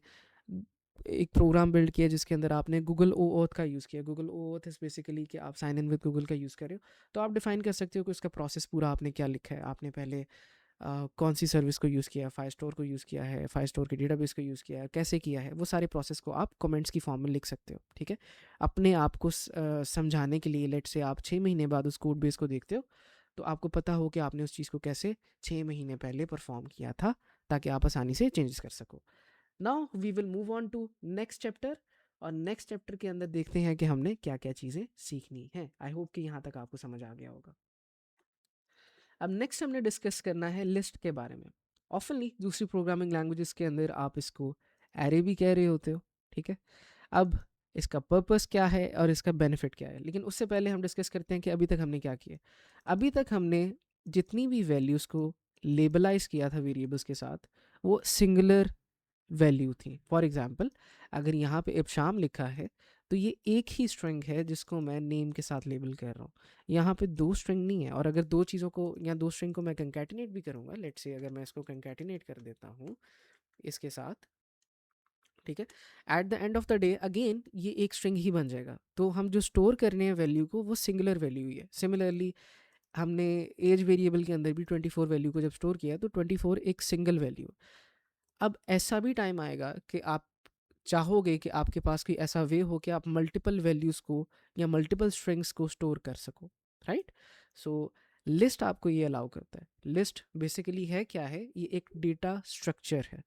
एक प्रोग्राम बिल्ड किया जिसके अंदर आपने गूगल ओ ऑथ का यूज़ किया, Google OAuth is basically कि आप साइन इन विद गूगल का यूज़ कर रहे हो, तो आप डिफ़ाइन कर सकते हो कि उसका प्रोसेस पूरा आपने क्या लिखा है। आपने पहले कौन सी सर्विस को यूज़ किया है, फाइव स्टोर को यूज़ किया है, फाइव स्टोर के डेटाबेस को यूज़ किया है, कैसे किया है, वो सारे प्रोसेस को आप कमेंट्स की फॉर्म में लिख सकते हो। ठीक है, अपने आप को समझाने के लिए लेट से आप 6 महीने बाद उस कोड बेस को देखते हो तो आपको पता हो कि आपने उस चीज़ को कैसे 6 महीने पहले परफॉर्म किया था, ताकि आप आसानी से चेंजेस कर सको। Now we will move on to next chapter, और नेक्स्ट चैप्टर के अंदर देखते हैं कि हमने क्या क्या चीज़ें सीखनी है। आई होप कि यहाँ तक आपको समझ आ गया होगा। अब नेक्स्ट हमने डिस्कस करना है लिस्ट के बारे में। ऑफनली दूसरी प्रोग्रामिंग लैंग्वेजेस के अंदर आप इसको एरे भी कह रहे होते हो। ठीक है, अब इसका पर्पस क्या है और इसका बेनिफिट क्या है, लेकिन उससे पहले हम डिस्कस करते हैं कि अभी तक हमने क्या किया। अभी तक हमने जितनी भी वैल्यूज़ को लेबलाइज किया था वेरिएबल्स के साथ, वो सिंगुलर वैल्यू थी। फॉर एग्जांपल अगर यहाँ पे इब्शाम लिखा है तो ये एक ही स्ट्रिंग है जिसको मैं नेम के साथ लेबल कर रहा हूँ। यहाँ पे दो स्ट्रिंग नहीं है, और अगर दो चीज़ों को या दो स्ट्रिंग को मैं कंकैटिनेट भी करूँगा, लेट्स से अगर मैं इसको कंकैटिनेट कर देता हूँ इसके साथ, ठीक है, at the end of the day again ये एक स्ट्रिंग ही बन जाएगा। तो हम जो स्टोर कर रहे हैं वैल्यू को, वो सिंगुलर वैल्यू ही है। सिमिलरली हमने एज वेरिएबल के अंदर भी 24 वैल्यू को जब स्टोर किया तो 24 एक सिंगल वैल्यू। अब ऐसा भी टाइम आएगा कि आप चाहोगे कि आपके पास कोई ऐसा वे हो कि आप मल्टीपल वैल्यूज़ को या मल्टीपल स्ट्रिंग्स को स्टोर कर सको, राइट। सो लिस्ट आपको ये अलाउ करता है। लिस्ट बेसिकली है क्या है, ये एक डेटा स्ट्रक्चर है।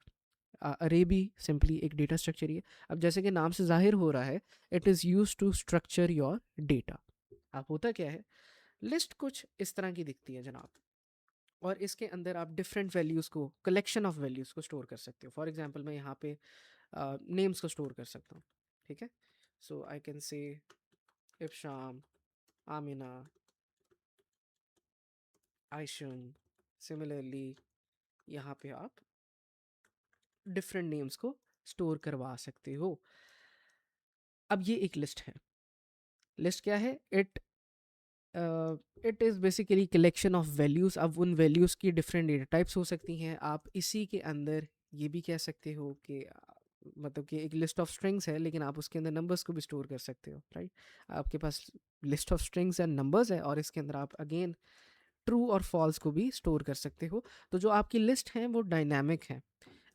अरे भी सिंपली एक डेटा स्ट्रक्चर ही है। अब जैसे कि नाम से जाहिर हो रहा है, it is use to structure your data. अब होता क्या है, लिस्ट कुछ इस तरह की दिखती है जनाब, और इसके अंदर आप डिफरेंट वैल्यूज़ को, कलेक्शन ऑफ वैल्यूज़ को स्टोर कर सकते हो। फॉर एग्जांपल मैं यहाँ पे नेम्स को स्टोर कर सकता हूँ। ठीक है, सो I can say इब्शाम, Amina, आयशन। Similarly यहाँ पे आप डिफरेंट नेम्स को स्टोर करवा सकते हो। अब ये एक लिस्ट है। लिस्ट क्या है, it is basically collection of values. अब उन वैल्यूज़ की डिफरेंट डेटा टाइप्स हो सकती हैं। आप इसी के अंदर ये भी कह सकते हो कि मतलब कि एक लिस्ट ऑफ स्ट्रिंग्स है, लेकिन आप उसके अंदर नंबर्स को भी स्टोर कर सकते हो, राइट। आपके पास list of strings and numbers है, और इसके अंदर आप अगेन ट्रू और फॉल्स को भी स्टोर कर सकते हो। तो जो आपकी लिस्ट है वो डायनामिक है।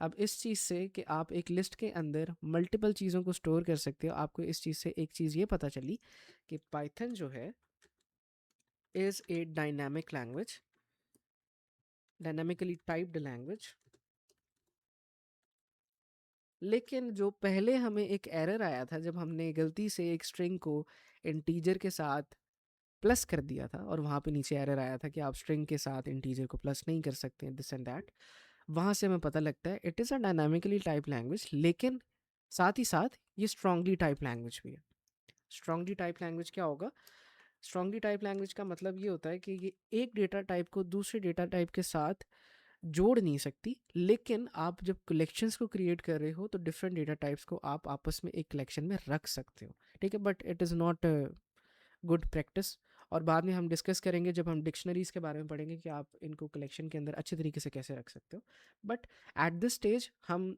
अब इस चीज़ से कि आप एक लिस्ट के अंदर मल्टीपल चीज़ों को स्टोर कर सकते हो, आपको इस चीज़ से एक चीज़ ये पता चली कि पाइथन जो है is a dynamic language, dynamically typed language। लेकिन जो पहले हमें एक एरर आया था जब हमने गलती से एक स्ट्रिंग को इंटीजर के साथ प्लस कर दिया था, और वहाँ पे नीचे एरर आया था कि आप स्ट्रिंग के साथ इंटीजर को प्लस नहीं कर सकते, दिस एंड दैट। वहाँ से हमें पता लगता है it is a dynamically type language, लेकिन साथ ही साथ ये स्ट्रांगली टाइप लैंग्वेज भी है। स्ट्रांगली टाइप लैंग्वेज क्या होगा, स्ट्रांगली टाइप लैंग्वेज का मतलब ये होता है कि ये एक डेटा टाइप को दूसरे डेटा टाइप के साथ जोड़ नहीं सकती, लेकिन आप जब कलेक्शंस को क्रिएट कर रहे हो तो डिफरेंट डेटा टाइप्स को आप आपस में एक कलेक्शन में रख सकते हो। ठीक है, but it is not good practice. और बाद में हम डिस्कस करेंगे जब हम डिक्शनरीज के बारे में पढ़ेंगे कि आप इनको कलेक्शन के अंदर अच्छे तरीके से कैसे रख सकते हो। बट एट दिस स्टेज हम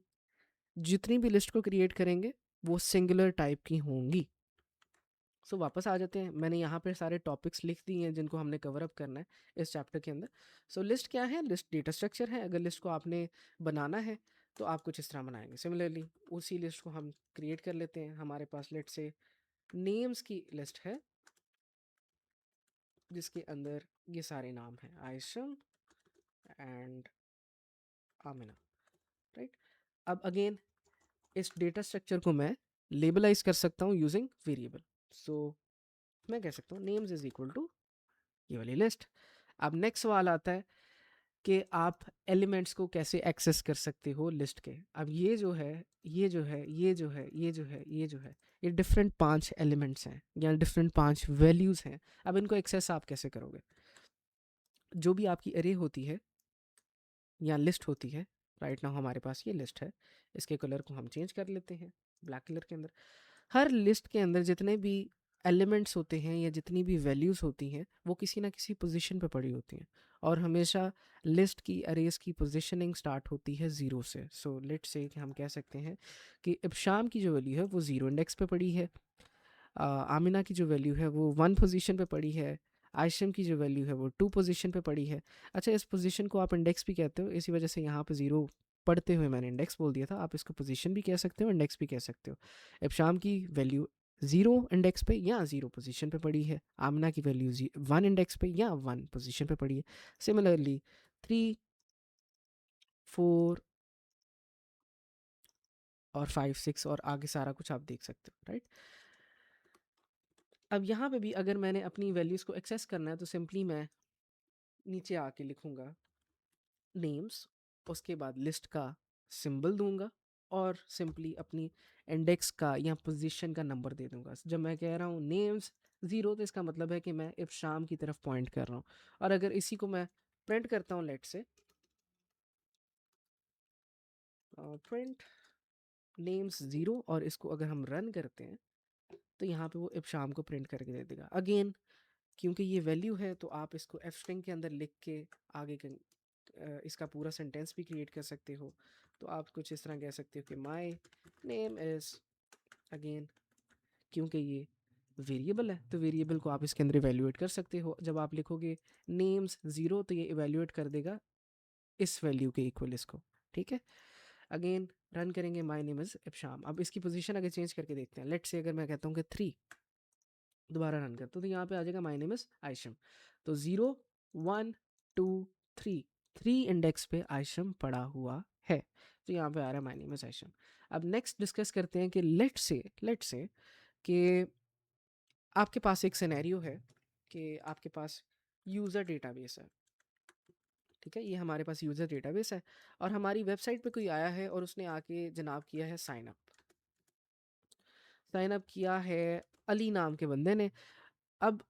जितनी भी लिस्ट को क्रिएट करेंगे वो सिंगुलर टाइप की होंगी। सो वापस आ जाते हैं, मैंने यहाँ पे सारे टॉपिक्स लिख दिए हैं जिनको हमने कवर अप करना है इस चैप्टर के अंदर। सो लिस्ट क्या है, लिस्ट डेटा स्ट्रक्चर है। अगर लिस्ट को आपने बनाना है तो आप कुछ इस तरह बनाएंगे। सिमिलरली उसी लिस्ट को हम क्रिएट कर लेते हैं। हमारे पास लेट से नेम्स की लिस्ट है जिसके अंदर ये सारे नाम हैं, आयशम एंड आमिना, राइट। अब अगेन इस डेटा स्ट्रक्चर को मैं लेबलाइज कर सकता हूँ यूजिंग वेरिएबल। सो मैं कह सकता हूँ नेम्स इज इक्वल टू ये वाली लिस्ट। अब नेक्स्ट सवाल आता है कि आप एलिमेंट्स को कैसे एक्सेस कर सकते हो लिस्ट के। अब ये जो है, ये जो है, ये जो है, ये जो है, ये जो है, ये डिफरेंट 5 एलिमेंट्स हैं या डिफरेंट 5 वैल्यूज़ हैं। अब इनको एक्सेस आप कैसे करोगे? जो भी आपकी अरे होती है या लिस्ट होती है, राइट नाउ हमारे पास ये लिस्ट है, इसके कलर को हम चेंज कर लेते हैं ब्लैक कलर के अंदर। हर लिस्ट के अंदर जितने भी एलिमेंट्स होते हैं या जितनी भी वैल्यूज़ होती हैं वो किसी ना किसी पोजीशन पे पड़ी होती हैं, और हमेशा लिस्ट की अरेज की पोजीशनिंग स्टार्ट होती है ज़ीरो से। सो लेट से कि हम कह सकते हैं कि इब्शाम की जो वैल्यू है वो ज़ीरो इंडेक्स पे पड़ी है, आमिना की जो वैल्यू है वो 1 पोजीशन पे पड़ी है, आयशम की जो वैल्यू है वो 2 पोजीशन पे पड़ी है। अच्छा, इस पोजीशन को आप इंडेक्स भी कहते हो, इसी वजह से यहाँ पे ज़ीरो पढ़ते हुए मैंने इंडेक्स बोल दिया था। आप इसको पोजीशन भी कह सकते हो, इंडेक्स भी कह सकते हो। इब्शाम की वैल्यू 0 इंडेक्स पे या 0 पोजीशन पे पड़ी है, आमिना की वैल्यू 1 इंडेक्स पे या 1 पोजीशन पे पड़ी है। सिमिलरली 3, 4 और 5, 6 और आगे सारा कुछ आप देख सकते हो, राइट। अब यहाँ पे भी अगर मैंने अपनी वैल्यूज़ को एक्सेस करना है तो सिंपली मैं नीचे आके लिखूँगा नेम्स, उसके बाद लिस्ट का सिंबल दूंगा और सिंपली अपनी इंडेक्स का या पोजीशन का नंबर दे दूंगा। जब मैं कह रहा हूँ नेम्स 0 तो इसका मतलब है कि मैं इब्शाम की तरफ पॉइंट कर रहा हूँ। और अगर इसी को मैं प्रिंट करता हूँ, लेट से प्रिंट नेम्स 0, और इसको अगर हम रन करते हैं तो यहाँ पे वो इब्शाम को प्रिंट करके दे देगा। अगेन क्योंकि ये वैल्यू है तो आप इसको एफ स्ट्रिंग के अंदर लिख के आगे इसका पूरा सेंटेंस भी क्रिएट कर सकते हो। तो आप कुछ इस तरह कह सकते हो कि माई नेम इज़, अगेन क्योंकि ये वेरिएबल है तो वेरिएबल को आप इसके अंदर इवेल्युएट कर सकते हो। जब आप लिखोगे नेम्स 0 तो ये इवेल्युएट कर देगा इस वैल्यू के इक्वल इसको, ठीक है। अगेन रन करेंगे माई नेम इज़ इब्शाम। अब इसकी पोजीशन अगर चेंज करके देखते हैं, लेट से अगर मैं कहता हूँ कि 3, दोबारा रन करते हो तो यहाँ पे आ जाएगा माई नेम इज़ आयशम। तो 0, 1, 2, 3, 3 इंडेक्स पे आयशम पड़ा हुआ है, तो यहाँ पे आ रहा है माई नेम इज़ आयशम। अब नेक्स्ट डिस्कस करते हैं कि लेट से कि आपके पास एक सिनेरियो है कि आपके पास यूज़र डेटाबेस है, ठीक है। ये हमारे पास यूज़र डेटाबेस है और हमारी वेबसाइट पे कोई आया है और उसने आके जनाब किया है साइन अप किया है अली नाम के बंदे ने। अब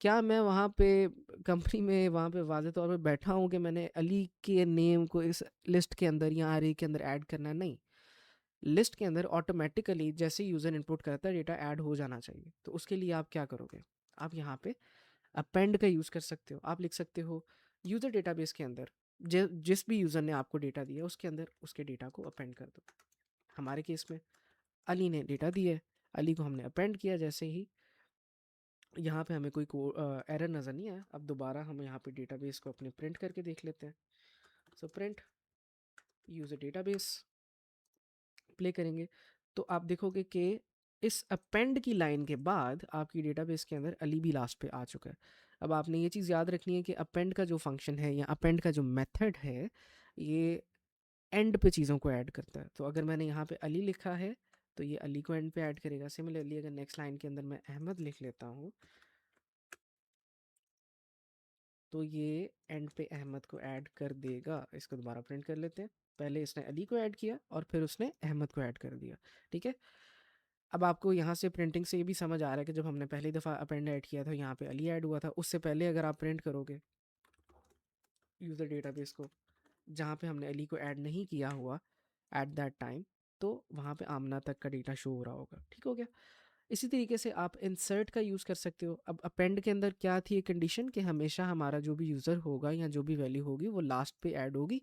क्या मैं वहाँ पे कंपनी में वहाँ पे वाज़े तौर पे बैठा हूँ कि मैंने अली के नेम को इस लिस्ट के अंदर या अरे के अंदर ऐड करना है? नहीं, लिस्ट के अंदर ऑटोमेटिकली जैसे यूज़र इनपुट करता है डेटा ऐड हो जाना चाहिए। तो उसके लिए आप क्या करोगे? आप यहाँ पे अपेंड का यूज़ कर सकते हो। आप लिख सकते हो यूज़र डेटाबेस के अंदर जिस भी यूज़र ने आपको डेटा दिया उसके अंदर उसके डेटा को अपेंड कर दो। हमारे केस में अली ने डेटा दिया है, अली को हमने अपेंड किया। जैसे ही यहाँ पे हमें कोई एरर नज़र नहीं आया। अब दोबारा हम यहाँ पे डेटाबेस को अपने प्रिंट करके देख लेते हैं। So print user database play करेंगे तो आप देखोगे कि इस अपेंड की लाइन के बाद आपकी डेटाबेस के अंदर अली भी लास्ट पे आ चुका है। अब आपने ये चीज़ याद रखनी है कि अपेंड का जो फंक्शन है या अपेंड का जो मेथड है ये एंड पे चीज़ों को ऐड करता है। तो अगर मैंने यहाँ पे अली लिखा है तो ये अली को एंड पे ऐड करेगा। सिमिलरली अगर नेक्स्ट लाइन के अंदर मैं अहमद लिख लेता हूँ तो ये एंड पे अहमद को ऐड कर देगा। इसको दोबारा प्रिंट कर लेते हैं। पहले इसने अली को ऐड किया और फिर उसने अहमद को ऐड कर दिया, ठीक है। अब आपको यहाँ से प्रिंटिंग से ये भी समझ आ रहा है कि जब हमने पहली दफ़ा अपेंड ऐड किया था यहाँ पे अली ऐड हुआ था। उससे पहले अगर आप प्रिंट करोगे यूज़र डेटाबेस को जहाँ पे हमने अली को ऐड नहीं किया हुआ एट दैट टाइम, तो वहाँ पे आमना तक का डेटा शो हो रहा होगा, ठीक हो गया। इसी तरीके से आप इंसर्ट का यूज़ कर सकते हो। अब अपेंड के अंदर क्या थी कंडीशन कि हमेशा हमारा जो भी यूज़र होगा या जो भी वैल्यू होगी वो लास्ट पे ऐड होगी।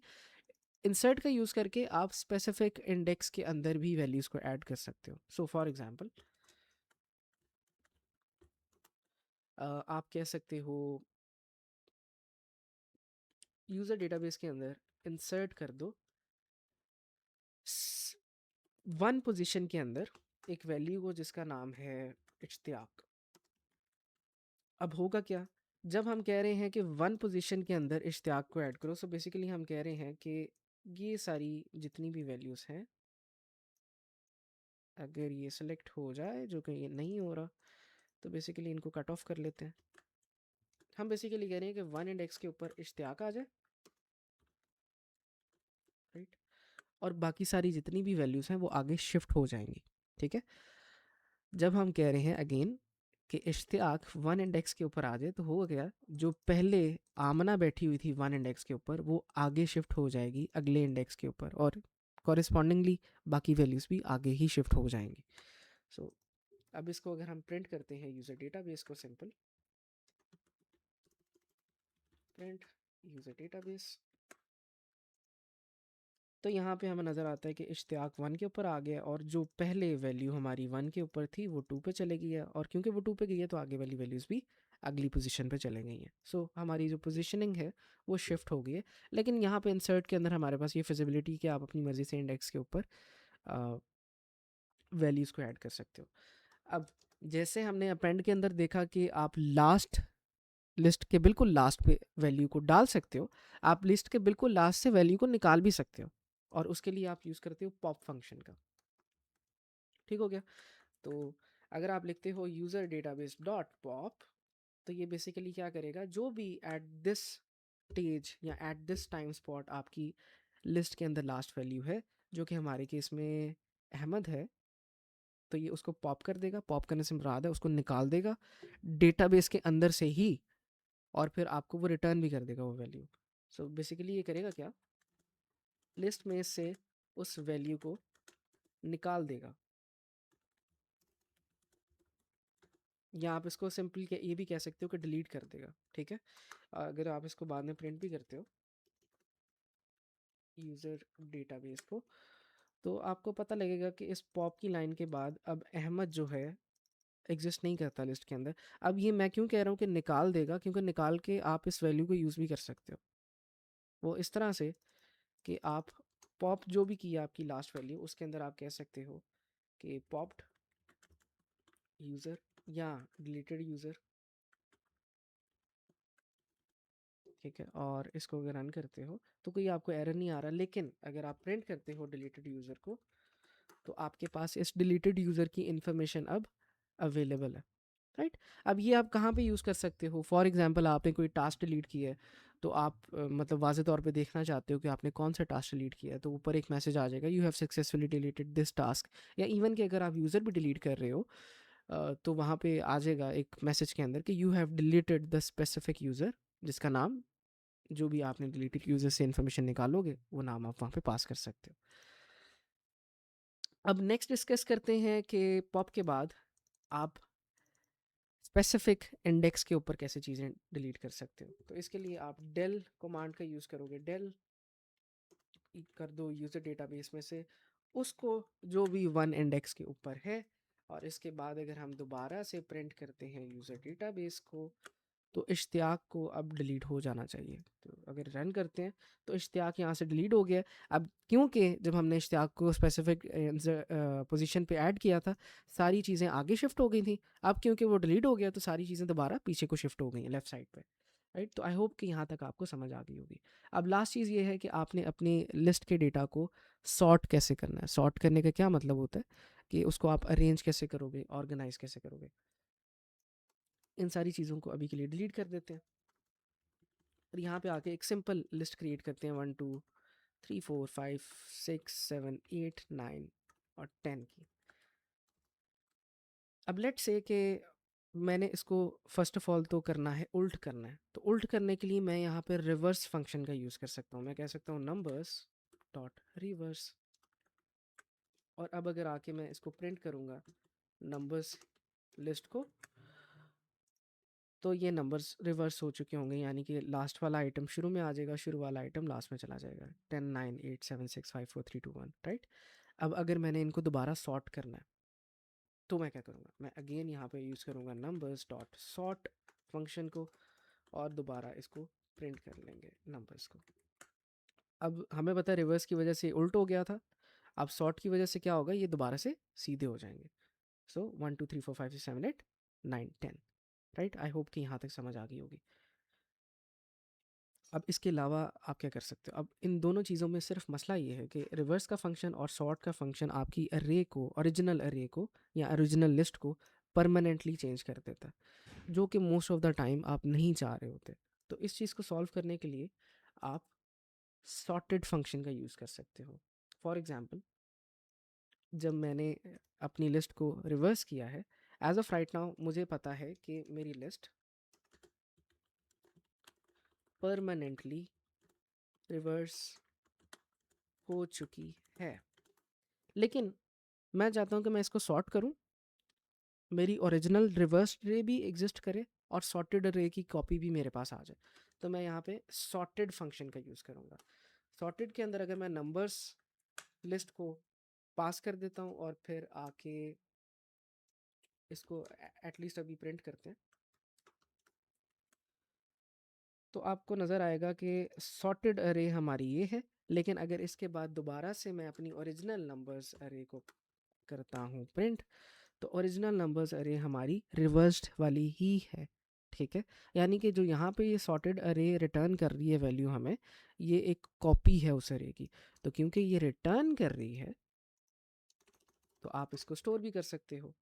इंसर्ट का यूज़ करके आप स्पेसिफिक इंडेक्स के अंदर भी वैल्यूज़ को ऐड कर सकते हो। सो फॉर एग्जांपल आप कह सकते हो यूज़र डेटाबेस के अंदर इंसर्ट कर दो वन पोजीशन के अंदर एक वैल्यू को जिसका नाम है इश्तियाक। अब होगा क्या, जब हम कह रहे हैं कि वन पोजीशन के अंदर इश्तियाक को ऐड करो, सो बेसिकली हम कह रहे हैं कि ये सारी जितनी भी वैल्यूज़ हैं, अगर ये सिलेक्ट हो जाए, जो कि ये नहीं हो रहा, तो बेसिकली इनको कट ऑफ कर लेते हैं। हम बेसिकली कह रहे हैं कि वन इंडेक्स के ऊपर इश्तियाक आ जाए, राइट, और बाकी सारी जितनी भी वैल्यूज़ हैं वो आगे शिफ्ट हो जाएंगी। ठीक है, जब हम कह रहे हैं अगेन कि इश्तियाक वन इंडेक्स के ऊपर आ जाए, तो हो गया जो पहले आमना बैठी हुई थी वन इंडेक्स के ऊपर, वो आगे शिफ्ट हो जाएगी अगले इंडेक्स के ऊपर, और कॉरेस्पॉन्डिंगली बाकी वैल्यूज़ भी आगे ही शिफ्ट हो जाएंगी। सो अब इसको अगर हम प्रिंट करते हैं यूज़र डेटाबेस को, सिंपल प्रिंट यूज़र डेटाबेस, तो यहाँ पे हमें नज़र आता है कि इश्तियाक वन के ऊपर आ गया, और जो पहले वैल्यू हमारी वन के ऊपर थी वो टू पे चले गई है, और क्योंकि वो टू पे गई है तो आगे वाली वैल्यूज़ भी अगली पोजीशन पे चले गई हैं। सो हमारी जो पोजीशनिंग है वो शिफ्ट हो गई है। लेकिन यहाँ पे इंसर्ट के अंदर हमारे पास ये फिजिबिलिटी कि आप अपनी मर्ज़ी से इंडेक्स के ऊपर वैल्यूज़ को ऐड कर सकते हो। अब जैसे हमने अपेंड के अंदर देखा कि आप लास्ट लिस्ट के बिल्कुल लास्ट पे वैल्यू को डाल सकते हो, आप लिस्ट के बिल्कुल लास्ट से वैल्यू को निकाल भी सकते हो, और उसके लिए आप यूज़ करते हो पॉप फंक्शन का। ठीक हो गया, तो अगर आप लिखते हो यूज़र डेटाबेस डॉट पॉप, तो ये बेसिकली क्या करेगा, जो भी एट दिस स्टेज या एट दिस टाइम स्पॉट आपकी लिस्ट के अंदर लास्ट वैल्यू है, जो कि हमारे केस में अहमद है, तो ये उसको पॉप कर देगा। पॉप करने से मुराद है उसको निकाल देगा डेटाबेस के अंदर से ही, और फिर आपको वो रिटर्न भी कर देगा वो वैल्यू। सो बेसिकली ये करेगा क्या, लिस्ट में से उस वैल्यू को निकाल देगा, या आप इसको सिंपल ये भी कह सकते हो कि डिलीट कर देगा। ठीक है, अगर आप इसको बाद में प्रिंट भी करते हो यूज़र डेटाबेस को, तो आपको पता लगेगा कि इस पॉप की लाइन के बाद अब अहमद जो है एग्जिस्ट नहीं करता लिस्ट के अंदर। अब ये मैं क्यों कह रहा हूँ कि निकाल देगा, क्योंकि निकाल के आप इस वैल्यू को यूज़ भी कर सकते हो, वो इस तरह से कि आप पॉप जो भी की है आपकी लास्ट वैल्यू, उसके अंदर आप कह सकते हो कि पॉप्ड यूज़र या डिलीटेड यूज़र। ठीक है, और इसको अगर रन करते हो तो कोई आपको एरर नहीं आ रहा, लेकिन अगर आप प्रिंट करते हो डिलीटेड यूज़र को, तो आपके पास इस डिलीटेड यूज़र की इंफॉर्मेशन अब अवेलेबल है, राइट। अब ये आप कहाँ पे यूज़ कर सकते हो, फॉर एग्जांपल आपने कोई टास्क डिलीट किया है, तो आप मतलब वाज़े तौर पे देखना चाहते हो कि आपने कौन सा टास्क डिलीट किया है, तो ऊपर एक मैसेज आ जाएगा, you have successfully deleted this task. या इवन कि अगर आप यूज़र भी डिलीट कर रहे हो, तो वहाँ पे आ जाएगा एक मैसेज के अंदर कि you have deleted the specific user, जिसका नाम, जो भी आपने डिलीटेड यूज़र से इन्फॉर्मेशन निकालोगे वो नाम आप वहाँ पे पास कर सकते हो। अब नेक्स्ट डिस्कस करते हैं कि पॉप के बाद आप स्पेसिफिक इंडेक्स के ऊपर कैसे चीज़ें डिलीट कर सकते हो। तो इसके लिए आप डेल कमांड का यूज़ करोगे। डेल कर दो यूज़र डेटाबेस में से उसको जो भी वन इंडेक्स के ऊपर है, और इसके बाद अगर हम दोबारा से प्रिंट करते हैं यूज़र डेटाबेस को, तो इश्तियाक को अब डिलीट हो जाना चाहिए। तो अगर रन करते हैं तो इश्तियाक यहाँ से डिलीट हो गया। अब क्योंकि जब हमने इश्तियाक को स्पेसिफिक पोजीशन पे ऐड किया था, सारी चीज़ें आगे शिफ्ट हो गई थी। अब क्योंकि वो डिलीट हो गया तो सारी चीज़ें दोबारा पीछे को शिफ्ट हो गई हैं लेफ्ट साइड पे, राइट। तो आई होप कि यहाँ तक आपको समझ आ गई होगी। अब लास्ट चीज़ ये है कि आपने अपनी लिस्ट के डेटा को सॉर्ट कैसे करना है। सॉर्ट करने का क्या मतलब होता है कि उसको आप अरेंज कैसे करोगे, ऑर्गेनाइज कैसे करोगे। इन सारी चीज़ों को अभी के लिए डिलीट कर देते हैं, और यहाँ पे आके एक सिंपल लिस्ट क्रिएट करते हैं 1 2 3 4 5 6 7 8 9 और 10 की। अब लेट से कि मैंने इसको फर्स्ट ऑफ ऑल तो करना है, उल्ट करना है। तो उल्ट करने के लिए मैं यहाँ पे रिवर्स फंक्शन का यूज़ कर सकता हूँ। मैं कह सकता हूँ नंबर्स डॉट रिवर्स, और अब अगर आके मैं इसको प्रिंट करूँगा नंबर्स लिस्ट को, तो ये नंबर्स रिवर्स हो चुके होंगे, यानी कि लास्ट वाला आइटम शुरू में आ जाएगा, शुरू वाला आइटम लास्ट में चला जाएगा। 10 9 8 7 6 5 4 3 2 1, राइट। अब अगर मैंने इनको दोबारा सॉर्ट करना है, तो मैं क्या करूँगा, मैं अगेन यहाँ पे यूज़ करूँगा नंबर्स डॉट सॉर्ट फंक्शन को, और दोबारा इसको प्रिंट कर लेंगे नंबर्स को। अब हमें पता है रिवर्स की वजह से उल्ट हो गया था। अब सॉर्ट की वजह से क्या होगा, ये दोबारा से सीधे हो जाएंगे। सो 1 2 3 4 5 6 7 8 9 10, राइट। आई होप कि यहाँ तक समझ आ गई होगी। अब इसके अलावा आप क्या कर सकते हो, अब इन दोनों चीज़ों में सिर्फ मसला ये है कि रिवर्स का फंक्शन और सॉर्ट का फंक्शन आपकी अर्रे को, ओरिजिनल अर्रे को या ओरिजिनल लिस्ट को परमानेंटली चेंज कर देता है, जो कि मोस्ट ऑफ द टाइम आप नहीं चाह रहे होते। तो इस चीज़ को सॉल्व करने के लिए आप सॉर्टेड फंक्शन का यूज़ कर सकते हो। फॉर एग्ज़ाम्पल, जब मैंने अपनी लिस्ट को रिवर्स किया है, एज ऑफ राइट नाउ मुझे पता है कि मेरी लिस्ट परमानेंटली रिवर्स हो चुकी है, लेकिन मैं चाहता हूँ कि मैं इसको सॉर्ट करूँ, मेरी ओरिजिनल रिवर्स रे भी एग्जिस्ट करे और सॉर्टेड रे की कॉपी भी मेरे पास आ जाए। तो मैं यहाँ पे सॉर्टेड फंक्शन का यूज़ करूँगा। सॉर्टेड के अंदर अगर मैं नंबर्स लिस्ट को पास कर देता हूँ और फिर आके इसको एटलीस्ट अभी प्रिंट करते हैं, तो आपको नज़र आएगा कि सॉर्टेड अरे हमारी ये है। लेकिन अगर इसके बाद दोबारा से मैं अपनी ओरिजिनल नंबर्स अरे को करता हूँ प्रिंट, तो ओरिजिनल नंबर्स अरे हमारी रिवर्स्ड वाली ही है, ठीक है। यानी कि जो यहाँ पे ये सॉर्टेड अरे रिटर्न कर रही है वैल्यू हमें, ये एक कॉपी है उस अरे की। तो क्योंकि ये रिटर्न कर रही है, तो आप इसको स्टोर भी कर सकते हो।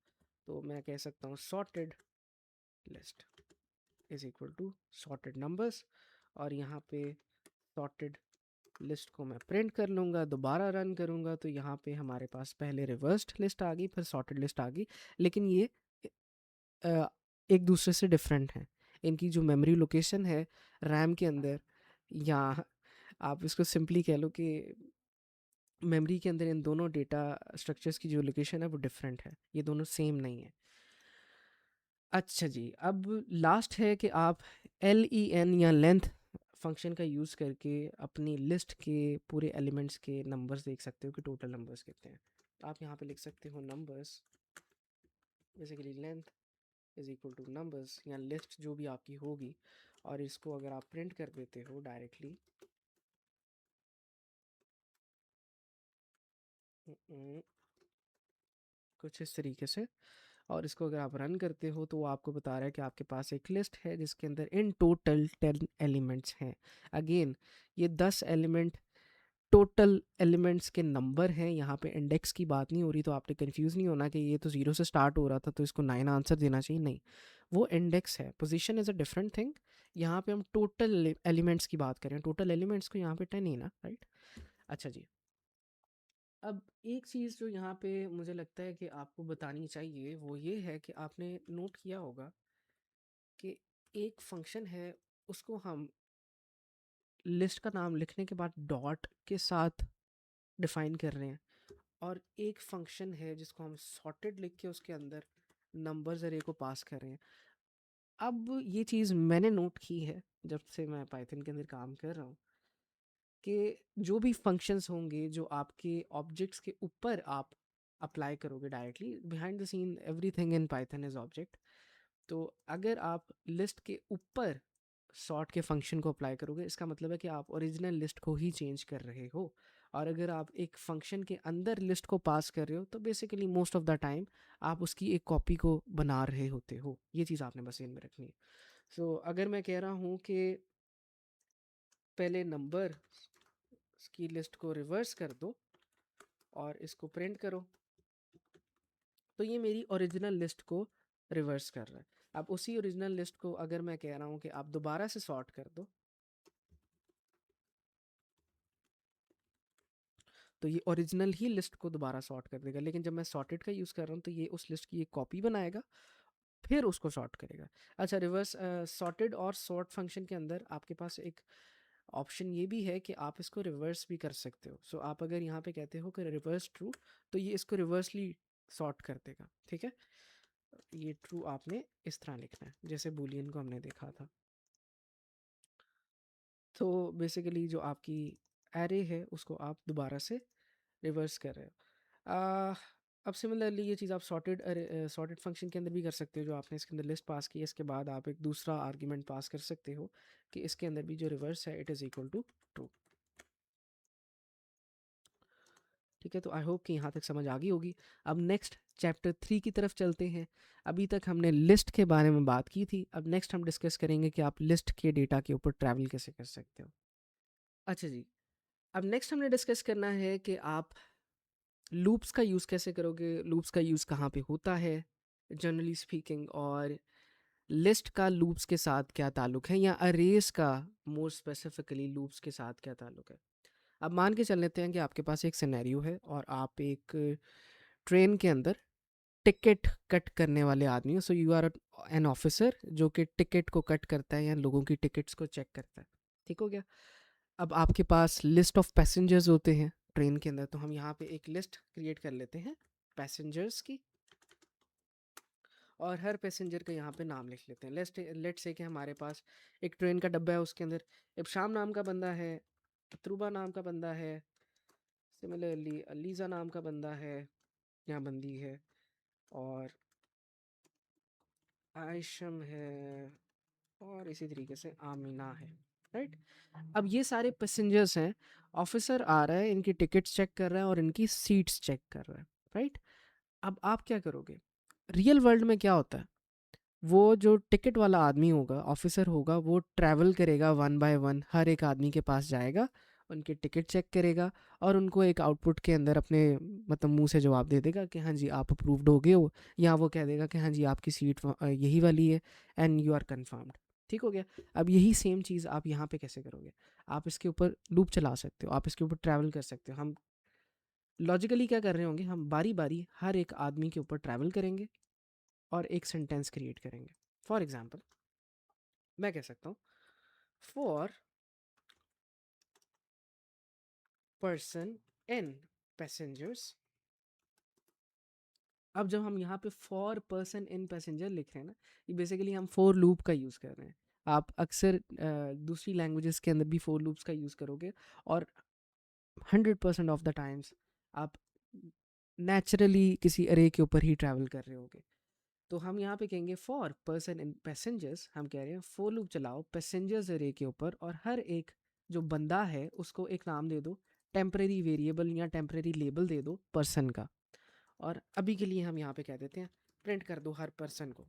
तो मैं कह सकता हूँ sorted list is equal to sorted numbers, और यहाँ पे सॉर्टेड लिस्ट को मैं प्रिंट कर लूँगा, दोबारा रन करूँगा, तो यहाँ पे हमारे पास पहले रिवर्स्ड लिस्ट आ गई, फिर सॉर्टेड लिस्ट आ गई। लेकिन ये अ, एक दूसरे से डिफरेंट हैं। इनकी जो मेमोरी लोकेशन है रैम के अंदर, या आप इसको सिंपली कह लो कि मेमोरी के अंदर इन दोनों डेटा स्ट्रक्चर्स की जो लोकेशन है वो डिफरेंट है, ये दोनों सेम नहीं है। अच्छा जी, अब लास्ट है कि आप len या लेंथ फंक्शन का यूज़ करके अपनी लिस्ट के पूरे एलिमेंट्स के नंबर्स देख सकते हो कि टोटल नंबर्स कितने हैं। तो आप यहाँ पे लिख सकते हो numbers basically length is equal two numbers या लिस्ट जो भी आपकी होगी, और इसको अगर आप प्रिंट कर देते हो डायरेक्टली कुछ इस तरीके से, और इसको अगर आप रन करते हो, तो वो आपको बता रहा है कि आपके पास एक लिस्ट है जिसके अंदर इन टोटल 10 एलिमेंट्स हैं। अगेन, ये 10 एलिमेंट टोटल एलिमेंट्स के नंबर हैं, यहाँ पे इंडेक्स की बात नहीं हो रही। तो आपने कंफ्यूज नहीं होना कि ये तो ज़ीरो से स्टार्ट हो रहा था तो इसको 9 आंसर देना चाहिए, नहीं, वो इंडेक्स है। Position is a different thing. यहाँ पे हम टोटल एलिमेंट्स की बात करें, टोटल एलिमेंट्स को यहाँ पे 10 ही ना, राइट। अच्छा जी, अब एक चीज़ जो यहाँ पे मुझे लगता है कि आपको बतानी चाहिए वो ये है कि आपने नोट किया होगा कि एक फंक्शन है, उसको हम लिस्ट का नाम लिखने के बाद डॉट के साथ डिफाइन कर रहे हैं, और एक फंक्शन है जिसको हम सॉर्टेड लिख के उसके अंदर नंबर्स अरे को पास कर रहे हैं। अब ये चीज़ मैंने नोट की है जब से मैं पाइथन के अंदर काम कर रहा हूँ, कि जो भी फंक्शंस होंगे जो आपके ऑब्जेक्ट्स के ऊपर आप अप्लाई करोगे directly, behind the scene everything in Python is object. तो अगर आप लिस्ट के ऊपर सॉर्ट के फंक्शन को अप्लाई करोगे, इसका मतलब है कि आप ओरिजिनल लिस्ट को ही चेंज कर रहे हो। और अगर आप एक फंक्शन के अंदर लिस्ट को पास कर रहे हो, तो basically most of the time आप उसकी एक कॉपी को बना रहे होते हो। ये चीज़ आपने बस इन में रखनी है। सो अगर मैं कह रहा हूँ कि पहले नंबर की लिस्ट को रिवर्स कर दो और इसको प्रिंट करो, तो ये मेरी ओरिजिनल लिस्ट को रिवर्स कर रहा है। अब उसी ओरिजिनल लिस्ट को अगर मैं कह रहा हूँ कि आप दोबारा से सॉर्ट कर दो, तो ये ओरिजिनल ही लिस्ट को दोबारा सॉर्ट कर देगा। लेकिन जब मैं सॉर्टेड का यूज़ कर रहा हूँ, तो ये उस लिस्ट की एक कॉपी बनाएगा, फिर उसको सॉर्ट करेगा। अच्छा, रिवर्स सॉर्टेड और सॉर्ट फंक्शन के अंदर आपके पास एक ऑप्शन ये भी है कि आप इसको रिवर्स भी कर सकते हो। सो आप अगर यहाँ पे कहते हो कि रिवर्स ट्रू, तो ये इसको रिवर्सली सॉर्ट कर देगा, ठीक है। ये ट्रू आपने इस तरह लिखना है जैसे बूलियन को हमने देखा था। तो बेसिकली जो आपकी एरे है उसको आप दोबारा से रिवर्स कर रहे हो। अब सिमिलरली ये चीज़ आप सॉर्टेड फंक्शन के अंदर भी कर सकते हो। जो आपने इसके अंदर लिस्ट पास की है, इसके बाद आप एक दूसरा आर्ग्यूमेंट पास कर सकते हो कि इसके अंदर भी जो रिवर्स है it is equal to true. ठीक है, तो आई होप कि यहाँ तक समझ आ गई होगी। अब नेक्स्ट चैप्टर 3 की तरफ चलते हैं। अभी तक हमने लिस्ट के बारे में बात की थी, अब नेक्स्ट हम डिस्कस करेंगे कि आप लिस्ट के डेटा के ऊपर ट्रैवल कैसे कर सकते हो। अच्छा जी, अब नेक्स्ट हमने डिस्कस करना है कि आप लूप्स का यूज़ कैसे करोगे, लूप्स का यूज़ कहाँ पे होता है जनरली स्पीकिंग, और लिस्ट का लूप्स के साथ क्या ताल्लुक है, या अरेज का मोर स्पेसिफिकली लूप्स के साथ क्या ताल्लुक है। अब मान के चल लेते हैं कि आपके पास एक सिनेरियो है और आप एक ट्रेन के अंदर टिकट कट करने वाले आदमी हो। So you are an officer जो कि टिकट को कट करता है या लोगों की टिकट्स को चेक करता है। ठीक हो गया। अब आपके पास लिस्ट ऑफ पैसेंजर्स होते हैं ट्रेन के अंदर, तो हम यहाँ पे एक लिस्ट क्रिएट कर लेते हैं पैसेंजर्स की, और हर पैसेंजर का यहाँ पे नाम लिख लेते हैं। लेट से कि हमारे पास एक ट्रेन का डब्बा है, उसके अंदर इब्शाम नाम का बंदा है, अतरुबा नाम का बंदा है, सिमिलरली अलीज़ा नाम का बंदा है या बंदी है, और आयशम है, और इसी तरीके से आमिना है। राइट। अब ये सारे पैसेंजर्स हैं, ऑफिसर आ रहा है, इनकी टिकट्स चेक कर रहा है और इनकी सीट्स चेक कर रहा है। राइट। अब आप क्या करोगे, रियल वर्ल्ड में क्या होता है, वो जो टिकट वाला आदमी होगा, ऑफिसर होगा, वो ट्रैवल करेगा वन बाय वन, हर एक आदमी के पास जाएगा, उनके टिकट चेक करेगा और उनको एक आउटपुट के अंदर अपने मतलब मुंह से जवाब दे देगा कि हाँ जी आप अप्रूव्ड हो गए हो, या वो कह देगा कि हाँ जी आपकी सीट यही वाली है एंड यू आर कन्फर्म्ड। ठीक हो गया। अब यही सेम चीज़ आप यहाँ पे कैसे करोगे, आप इसके ऊपर लूप चला सकते हो, आप इसके ऊपर ट्रैवल कर सकते हो। हम लॉजिकली क्या कर रहे होंगे, हम बारी बारी हर एक आदमी के ऊपर ट्रैवल करेंगे और एक सेंटेंस क्रिएट करेंगे। फॉर एग्जाम्पल मैं कह सकता हूँ फॉर पर्सन इन पैसेंजर्स। अब जब हम यहाँ पे फॉर पर्सन इन पैसेंजर लिख रहे हैं ना, ये बेसिकली हम फोर लूप का यूज़ कर रहे हैं। आप अक्सर दूसरी लैंग्वेजेस के अंदर भी फोर लूप्स का यूज़ करोगे, और 100% ऑफ द टाइम्स आप नेचुरली किसी अरे के ऊपर ही ट्रैवल कर रहे होगे। तो हम यहाँ पे कहेंगे फॉर पर्सन इन पैसेंजर्स, हम कह रहे हैं फोर लूप चलाओ पैसेंजर्स अरे के ऊपर, और हर एक जो बंदा है उसको एक नाम दे दो, टेम्परेरी वेरिएबल या टेम्परेरी लेबल दे दो पर्सन का। और अभी के लिए हम यहाँ पे कह देते हैं प्रिंट कर दो हर पर्सन को।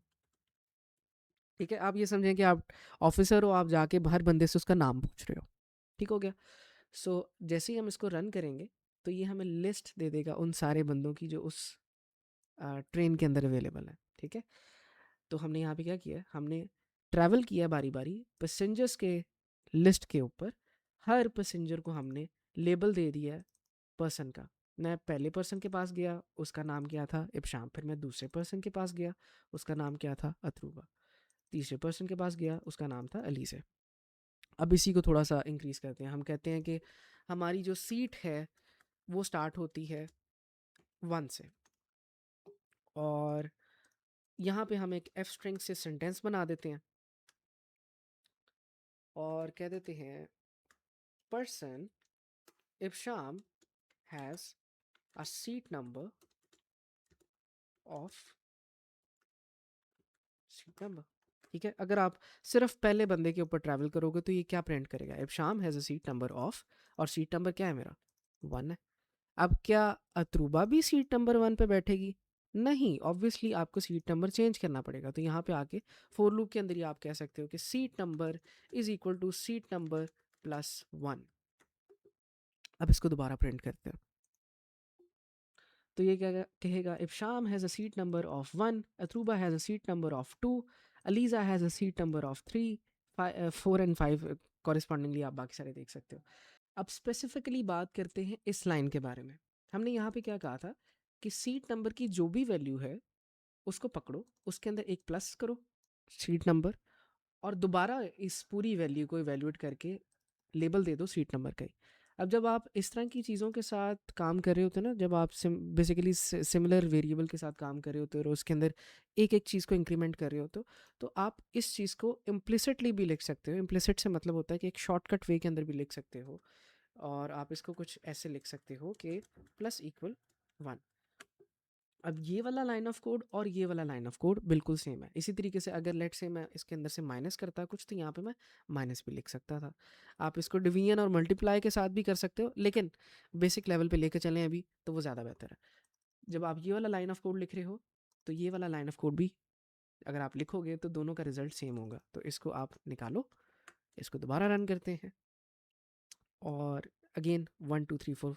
ठीक है, आप ये समझें कि आप ऑफिसर हो, आप जाके हर बंदे से उसका नाम पूछ रहे हो। ठीक हो गया। सो जैसे ही हम इसको रन करेंगे तो ये हमें लिस्ट दे देगा उन सारे बंदों की जो उस ट्रेन के अंदर अवेलेबल है। ठीक है, तो हमने यहाँ पे क्या किया, हमने ट्रैवल किया बारी बारी पैसेंजर्स के लिस्ट के ऊपर, हर पैसेंजर को हमने लेबल दे दिया है पर्सन का। मैं पहले पर्सन के पास गया, उसका नाम क्या था इब्शाम, फिर मैं दूसरे पर्सन के पास गया, उसका नाम क्या था अतरूबा, तीसरे पर्सन के पास गया, उसका नाम था अलीज़ा। अब इसी को थोड़ा सा इंक्रीज करते हैं, हम कहते हैं कि हमारी जो सीट है वो स्टार्ट होती है 1 से, और यहाँ पे हम एक एफ स्ट्रिंग से सेंटेंस बना देते हैं और कह देते हैं person Ibsham has a seat number of seat number. ठीक है, अगर आप सिर्फ पहले बंदे के ऊपर ट्रैवल करोगे तो ये क्या प्रिंट करेगा, Ibsham has a seat number of, और सीट नंबर क्या है मेरा 1 है। अब क्या अतरूबा भी सीट नंबर 1 पे बैठेगी, नहीं, ऑब्वियसली आपको सीट नंबर चेंज करना पड़ेगा। तो यहाँ पे आके फोर लूप के अंदर ही आप कह सकते हो कि seat number is equal to seat number plus 1। अब इसको दोबारा प्रिंट करते हैं, तो ये क्या कहेगा, Ibsham has a seat number of 1, Atruba has a seat number of 2, Aliza has a seat number of 3, 4 and 5 correspondingly आप बाकी सारे देख सकते हो। अब स्पेसिफिकली बात करते हैं इस लाइन के बारे में। हमने यहाँ पे क्या कहा था कि सीट नंबर की जो भी वैल्यू है उसको पकड़ो, उसके अंदर एक प्लस करो सीट नंबर, और दोबारा इस पूरी वैल्यू को इवेल्युएट करके लेबल दे दो सीट नंबर का ही। अब जब आप इस तरह की चीज़ों के साथ काम कर रहे होते हैं ना, जब आप बेसिकली सिमिलर वेरिएबल के साथ काम कर रहे होते हो और उसके अंदर एक एक चीज़ को इंक्रीमेंट कर रहे होते हो, तो आप इस चीज़ को इम्प्लिसिटली भी लिख सकते हो। इम्प्लिसिट से मतलब होता है कि एक शॉर्टकट वे के अंदर भी लिख सकते हो, और आप इसको कुछ ऐसे लिख सकते हो कि प्लस इक्वल 1। अब ये वाला लाइन ऑफ कोड और ये वाला लाइन ऑफ कोड बिल्कुल सेम है। इसी तरीके से अगर लेट से मैं इसके अंदर से माइनस करता कुछ, तो यहाँ पे मैं माइनस भी लिख सकता था। आप इसको डिवीजन और मल्टीप्लाई के साथ भी कर सकते हो, लेकिन बेसिक लेवल पे लेके चलें अभी तो वो ज़्यादा बेहतर है। जब आप ये वाला लाइन ऑफ कोड लिख रहे हो, तो ये वाला लाइन ऑफ कोड भी अगर आप लिखोगे तो दोनों का रिजल्ट सेम होगा। तो इसको आप निकालो, इसको दोबारा रन करते हैं, और अगेन 1 2 3 4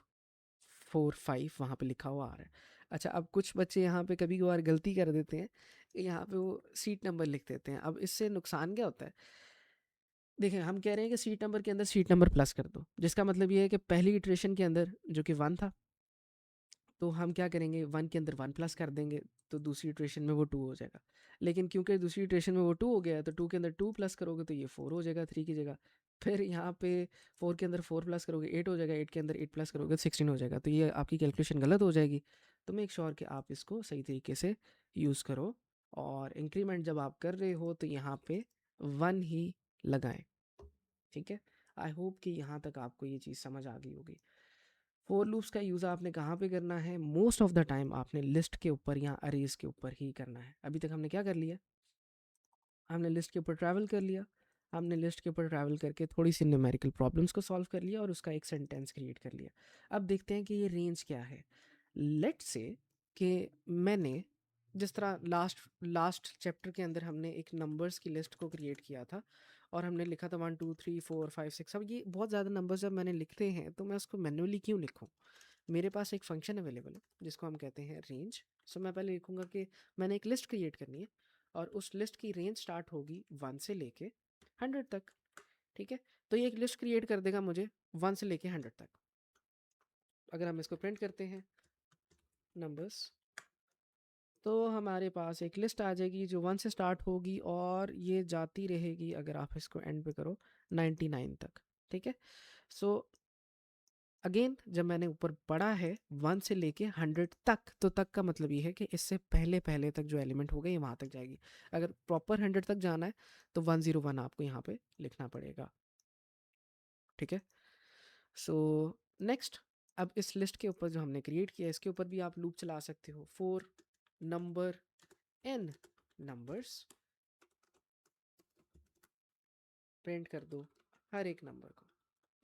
4 5 वहाँ पे लिखा हुआ आ रहा है। अच्छा, अब कुछ बच्चे यहाँ पे कभी कभार गलती कर देते हैं, यहाँ पे वो सीट नंबर लिख देते हैं। अब इससे नुकसान क्या होता है? देखें, हम कह रहे हैं कि सीट नंबर के अंदर सीट नंबर प्लस कर दो, जिसका मतलब ये है कि पहली इटरेशन के अंदर जो कि 1 था, तो हम क्या करेंगे, 1 के अंदर 1 प्लस कर देंगे, तो दूसरी इटरेशन में वो 2 हो जाएगा। लेकिन क्योंकि दूसरी इटरेशन में वो 2 हो गया है, तो 2 के अंदर 2 प्लस करोगे तो ये 4 हो जाएगा 3 की जगह। फिर यहाँ पे 4 के अंदर 4 प्लस करोगे 8 हो जाएगा, 8 के अंदर 8 प्लस करोगे 16 हो जाएगा। तो ये आपकी कैलकुलेशन गलत हो जाएगी। तो मेक श्योर कि आप इसको सही तरीके से यूज़ करो, और इंक्रीमेंट जब आप कर रहे हो तो यहाँ पे 1 ही लगाएं। ठीक है, आई होप कि यहाँ तक आपको ये चीज़ समझ आ गई होगी। फोर लूप्स का यूज़ आपने कहाँ पे करना है? मोस्ट ऑफ द टाइम आपने लिस्ट के ऊपर या अरेज के ऊपर ही करना है। अभी तक हमने क्या कर लिया? हमने लिस्ट के ऊपर ट्रैवल कर लिया। हमने लिस्ट के ऊपर ट्रैवल करके थोड़ी सी न्यूमेरिकल प्रॉब्लम्स को सॉल्व कर लिया और उसका एक सेंटेंस क्रिएट कर लिया। अब देखते हैं कि ये रेंज क्या है। लेट से कि मैंने जिस तरह लास्ट लास्ट चैप्टर के अंदर हमने एक नंबर्स की लिस्ट को क्रिएट किया था, और हमने लिखा था 1 2 3 4 5 6। अब ये बहुत ज़्यादा नंबर्स जब मैंने लिखते हैं तो मैं उसको मैन्युअली क्यों लिखूँ? मेरे पास एक फंक्शन अवेलेबल है जिसको हम कहते हैं रेंज। सो मैं पहले लिखूंगा कि मैंने एक लिस्ट क्रिएट करनी है, और उस लिस्ट की रेंज स्टार्ट होगी 1 से लेके 100 तक। ठीक है, तो ये एक लिस्ट क्रिएट कर देगा मुझे 1 से लेके 100 तक। अगर हम इसको प्रिंट करते हैं नंबर्स, तो हमारे पास एक लिस्ट आ जाएगी जो 1 से स्टार्ट होगी, और ये जाती रहेगी, अगर आप इसको एंड पे करो, 99 तक। ठीक है, सो अगेन जब मैंने ऊपर पढ़ा है 1 से लेके 100 तक, तो तक का मतलब ये है कि इससे पहले पहले तक जो एलिमेंट हो गए ये वहाँ तक जाएगी। अगर प्रॉपर 100 तक जाना है तो 101 आपको यहाँ पे लिखना पड़ेगा। ठीक है, सो नेक्स्ट, अब इस लिस्ट के ऊपर जो हमने क्रिएट किया इसके ऊपर भी आप लूप चला सकते हो। For number n numbers, print कर दो हर एक नंबर को।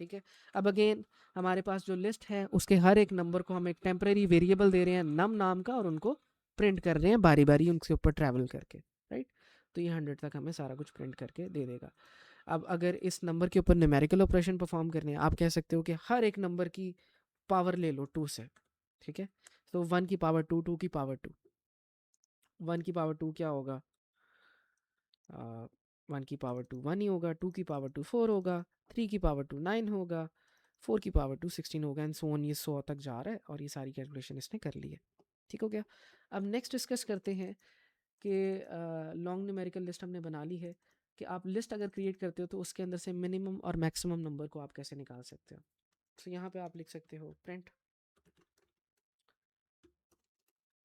ठीक है, अब अगेन हमारे पास जो लिस्ट है उसके हर एक नंबर को हम एक टेम्परेरी वेरिएबल दे रहे हैं नम नाम का, और उनको प्रिंट कर रहे हैं बारी बारी उनके ऊपर ट्रैवल करके। राइट, तो ये 100 तक हमें सारा कुछ प्रिंट करके दे देगा। अब अगर इस नंबर के ऊपर न्यूमेरिकल ऑपरेशन परफॉर्म करने हैं, आप कह सकते हो कि हर एक नंबर की पावर ले लो 2 से। ठीक है, तो 1 की पावर 2, 2 की पावर 2, 1 की पावर 2 क्या होगा? 1 की पावर 2 1 ही होगा, 2 की पावर 2 4 होगा, 3 की पावर 2 9 होगा, 4 की पावर 2 16 होगा, एंड सो ऑन। ये 100 तक जा रहा है, और ये सारी कैलकुलेशन इसने कर ली है। ठीक हो गया। अब नेक्स्ट डिस्कस करते हैं कि लॉन्ग न्यूमेरिकल लिस्ट हमने बना ली है, कि आप लिस्ट अगर क्रिएट करते हो तो उसके अंदर से मिनिमम और मैक्सिमम नंबर को आप कैसे निकाल सकते हो। तो यहाँ पे आप लिख सकते हो प्रिंट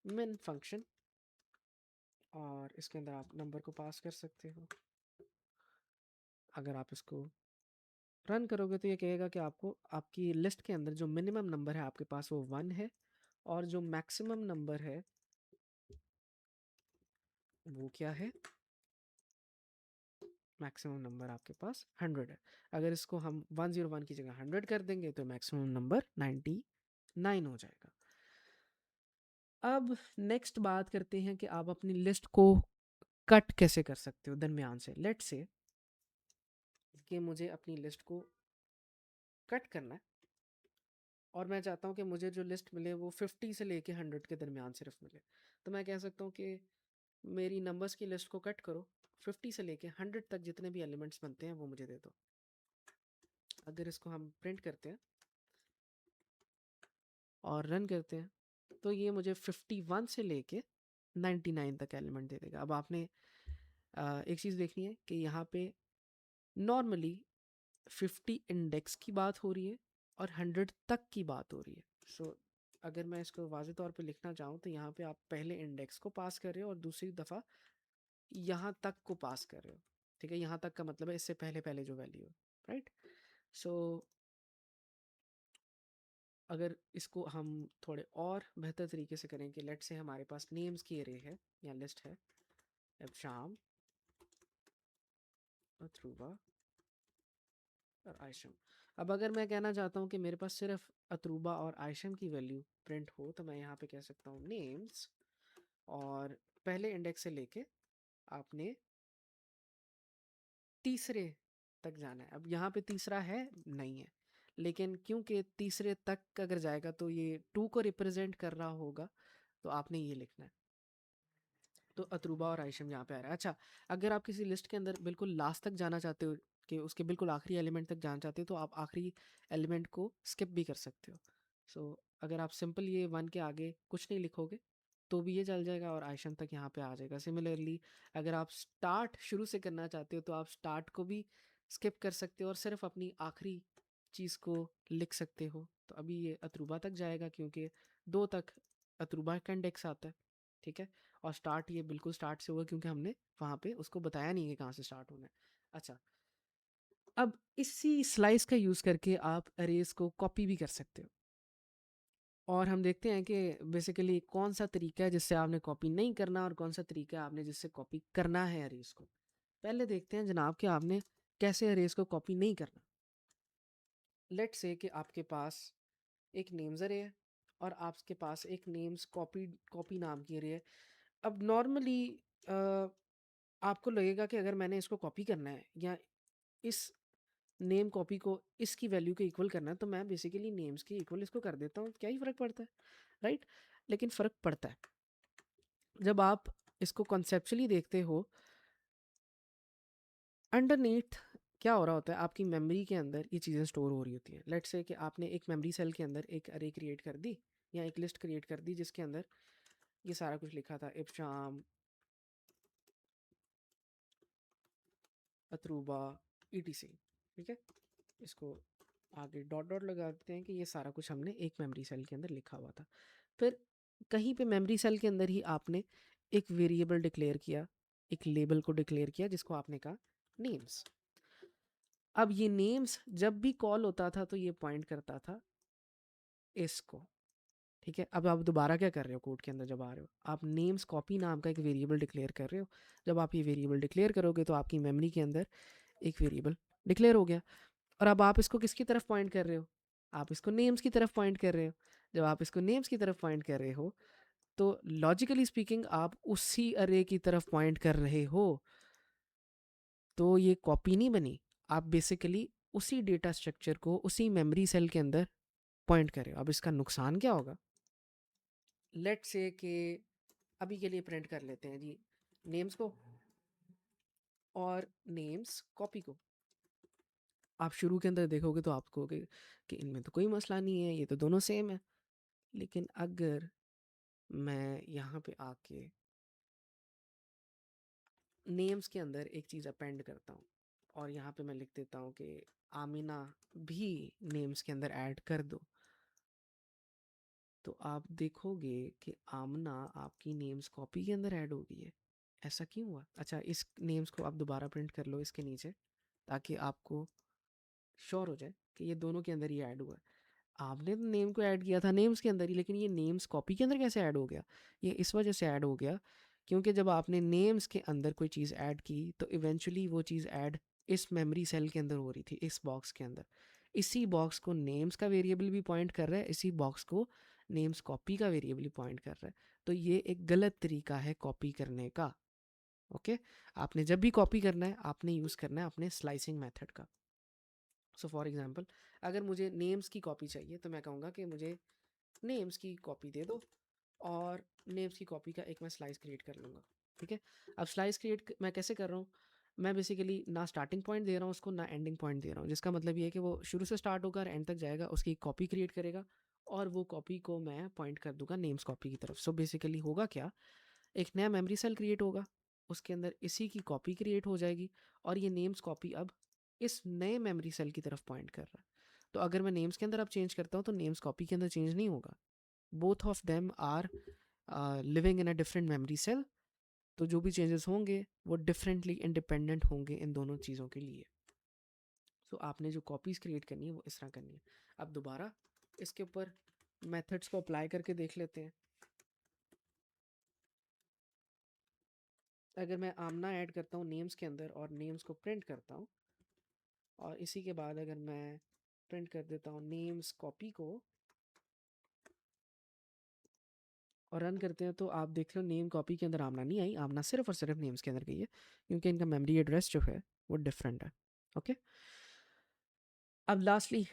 मिन फंक्शन, और इसके अंदर आप नंबर को पास कर सकते हो। अगर आप इसको रन करोगे तो ये कहेगा कि आपको आपकी लिस्ट के अंदर जो मिनिमम नंबर है आपके पास वो 1 है, और जो मैक्सिमम नंबर है वो क्या है? मैक्सिमम नंबर आपके पास 100 है। अगर इसको हम 101 की जगह 100 कर देंगे तो मैक्सिमम नंबर 99 हो जाएगा। अब नेक्स्ट बात करते हैं कि आप अपनी लिस्ट को कट कैसे कर सकते हो दरमियान से। लेट से कि मुझे अपनी लिस्ट को कट करना है, और मैं चाहता हूँ कि मुझे जो लिस्ट मिले वो 50 से लेके 100 के दरमियान सिर्फ मिले। तो मैं कह सकता हूँ कि मेरी नंबर्स की लिस्ट को कट करो, 50 से लेके 100 तक जितने भी एलिमेंट्स बनते हैं वो मुझे दे दो। अगर इसको हम प्रिंट करते हैं और रन करते हैं, तो ये मुझे 51 से लेके 99 तक एलिमेंट दे देगा। अब आपने एक चीज़ देखनी है कि यहाँ पे नॉर्मली 50 इंडेक्स की बात हो रही है और 100 तक की बात हो रही है। सो अगर मैं इसको वाज़े तौर पे लिखना चाहूँ तो यहाँ पे आप पहले इंडेक्स को पास कर रहे हो और दूसरी दफ़ा यहाँ तक को पास कर रहे हो। ठीक है, यहाँ तक का मतलब है इससे पहले पहले जो वैल्यू है। राइट, सो अगर इसको हम थोड़े और बेहतर तरीके से करें कि लेट से हमारे पास नेम्स की एरे है या लिस्ट है, अब शाम, अथरूबा और आयशम। अब अगर मैं कहना चाहता हूँ कि मेरे पास सिर्फ अतरूबा और आयशम की वैल्यू प्रिंट हो, तो मैं यहाँ पे कह सकता हूँ नेम्स, और पहले इंडेक्स से लेके आपने तीसरे तक जाना है। अब यहाँ पे तीसरा है नहीं है, लेकिन क्योंकि तीसरे तक अगर जाएगा तो ये 2 को रिप्रेजेंट कर रहा होगा, तो आपने ये लिखना है। तो अतरूबा और आयशम यहाँ पे आ रहा है। अच्छा, अगर आप किसी लिस्ट के अंदर बिल्कुल लास्ट तक जाना चाहते हो, कि उसके बिल्कुल आखिरी एलिमेंट तक जाना चाहते हो, तो आप आखिरी एलिमेंट को स्किप भी कर सकते हो। सो अगर आप सिंपल ये 1 के आगे कुछ नहीं लिखोगे तो भी ये चल जाएगा और आयशम तक यहाँ पे आ जाएगा। सिमिलरली अगर आप स्टार्ट शुरू से करना चाहते हो तो आप स्टार्ट को भी स्किप कर सकते हो और सिर्फ अपनी आखिरी चीज़ को लिख सकते हो। तो अभी ये अतरूबा तक जाएगा क्योंकि 2 तक अतरूबा का इंडेक्स आता है, ठीक है। और स्टार्ट ये बिल्कुल स्टार्ट से हुआ क्योंकि हमने वहाँ पे उसको बताया नहीं है कहाँ से स्टार्ट होना है। अच्छा, अब इसी स्लाइस का यूज़ करके आप अरेज को कॉपी भी कर सकते हो, और हम देखते हैं कि बेसिकली कौन सा तरीका है जिससे आपने कॉपी नहीं करना और कौन सा तरीका है आपने जिससे कॉपी करना है अरेज को। पहले देखते हैं जनाब कि आपने कैसे अरेज को कॉपी नहीं करना। लेट से कि आपके पास एक नेम्स अरे है और आपके पास एक नेम्स कॉपी कॉपी नाम की अरे है। अब नॉर्मली आपको लगेगा कि अगर मैंने इसको कॉपी करना है या इस नेम कॉपी को इसकी वैल्यू के इक्वल करना है, तो मैं बेसिकली नेम्स के इक्वल इसको कर देता हूँ, क्या ही फ़र्क पड़ता है, राइट। लेकिन फ़र्क पड़ता है जब आप इसको कॉन्सेप्चुअली देखते हो। अंडरनीथ क्या हो रहा होता है, आपकी मेमोरी के अंदर ये चीज़ें स्टोर हो रही होती हैं। लेट्स से कि आपने एक मेमोरी सेल के अंदर एक अरे क्रिएट कर दी या एक लिस्ट क्रिएट कर दी जिसके अंदर ये सारा कुछ लिखा था, इब्शाम, अतरूबा, ईटीसी, ठीक है। इसको आगे डॉट डॉट लगा देते हैं कि ये सारा कुछ हमने एक मेमोरी सेल के अंदर लिखा हुआ था। फिर कहीं पे मेमोरी सेल के अंदर ही आपने एक वेरिएबल डिक्लेयर किया, एक लेबल को डिक्लेयर किया जिसको आपने कहा नेम्स। अब ये नेम्स जब भी कॉल होता था तो ये पॉइंट करता था इसको, ठीक है। अब आप दोबारा क्या कर रहे हो कोड के अंदर, जब आ रहे हो आप नेम्स कॉपी नाम का एक वेरिएबल डिक्लेयर कर रहे हो। जब आप ये वेरिएबल डिक्लेयर करोगे तो आपकी मेमोरी के अंदर एक वेरिएबल डिक्लेयर हो गया, और अब आप इसको किसकी तरफ पॉइंट कर रहे हो, आप इसको नेम्स की तरफ पॉइंट कर रहे हो। जब आप इसको नेम्स की तरफ पॉइंट कर रहे हो तो लॉजिकली स्पीकिंग आप उसी अरे की तरफ पॉइंट कर रहे हो, तो ये कॉपी नहीं बनी। आप बेसिकली उसी डेटा स्ट्रक्चर को उसी मेमोरी सेल के अंदर पॉइंट कर रहे हो। अब इसका नुकसान क्या होगा, लेट से कि अभी के लिए प्रिंट कर लेते हैं जी नेम्स को और नेम्स कॉपी को। आप शुरू के अंदर देखोगे तो आप कहोगे कि इनमें तो कोई मसला नहीं है, ये तो दोनों सेम है। लेकिन अगर मैं यहाँ पे आके नेम्स के अंदर एक चीज़ अपेंड करता हूँ और यहाँ पे मैं लिख देता हूँ कि आमिना भी नेम्स के अंदर ऐड कर दो, तो आप देखोगे कि आमना आपकी नेम्स कॉपी के अंदर ऐड हो गई है। ऐसा क्यों हुआ? अच्छा, इस नेम्स को आप दोबारा प्रिंट कर लो इसके नीचे, ताकि आपको श्योर हो जाए कि ये दोनों के अंदर ही ऐड हुआ है। आपने तो नेम को ऐड किया था नेम्स के अंदर ही, लेकिन ये नेम्स कॉपी के अंदर कैसे ऐड हो गया? ये इस वजह से ऐड हो गया क्योंकि जब आपने नेम्स के अंदर कोई चीज़ ऐड की तो इवेंचुअली वो चीज़ ऐड इस मेमोरी सेल के अंदर हो रही थी, इस बॉक्स के अंदर। इसी बॉक्स को नेम्स का वेरिएबल भी पॉइंट कर रहा है, इसी बॉक्स को नेम्स कॉपी का वेरिएबल भी पॉइंट कर रहा है। तो ये एक गलत तरीका है कॉपी करने का। ओके, आपने जब भी कॉपी करना है आपने यूज़ करना है अपने स्लाइसिंग मेथड का। सो फॉर एग्जांपल, अगर मुझे नेम्स की कॉपी चाहिए तो मैं कहूँगा कि मुझे नेम्स की कॉपी दे दो, और नेम्स की कॉपी का एक मैं स्लाइस क्रिएट कर लूँगा, ठीक है। अब स्लाइस क्रिएट मैं कैसे कर रहा हूँ, मैं बेसिकली ना स्टार्टिंग पॉइंट दे रहा हूँ उसको, ना एंडिंग पॉइंट दे रहा हूँ, जिसका मतलब ये है कि वो शुरू से स्टार्ट होगा और एंड तक जाएगा, उसकी एक कॉपी क्रिएट करेगा और वो कॉपी को मैं पॉइंट कर दूंगा नेम्स कॉपी की तरफ। सो बेसिकली होगा क्या, एक नया मेमोरी सेल क्रिएट होगा, उसके अंदर इसी की कॉपी क्रिएट हो जाएगी और ये नेम्स कॉपी अब इस नए मेमोरी सेल की तरफ पॉइंट कर रहा है। तो अगर मैं नेम्स के अंदर अब चेंज करता हूँ तो नेम्स कॉपी के अंदर चेंज नहीं होगा। Both of them are living in a different memory cell, तो जो भी चेंजेस होंगे वो डिफरेंटली इंडिपेंडेंट होंगे इन दोनों चीज़ों के लिए। सो आपने जो कॉपीज़ क्रिएट करनी है वो इस तरह करनी है। अब दोबारा इसके ऊपर मेथड्स को अप्लाई करके देख लेते हैं। अगर मैं आमना ऐड करता हूँ नेम्स के अंदर और नेम्स को प्रिंट करता हूँ, और इसी के बाद अगर मैं प्रिंट कर देता हूँ नेम्स कॉपी को और रन करते हैं, तो आप देख रहे हो नेम कॉपी के अंदर आमना नहीं आई, आमना सिर्फ और सिर्फ नेम्स के अंदर गई है, क्योंकि इनका मेमोरी एड्रेस जो है वो डिफरेंट है। ओके, अब लास्टली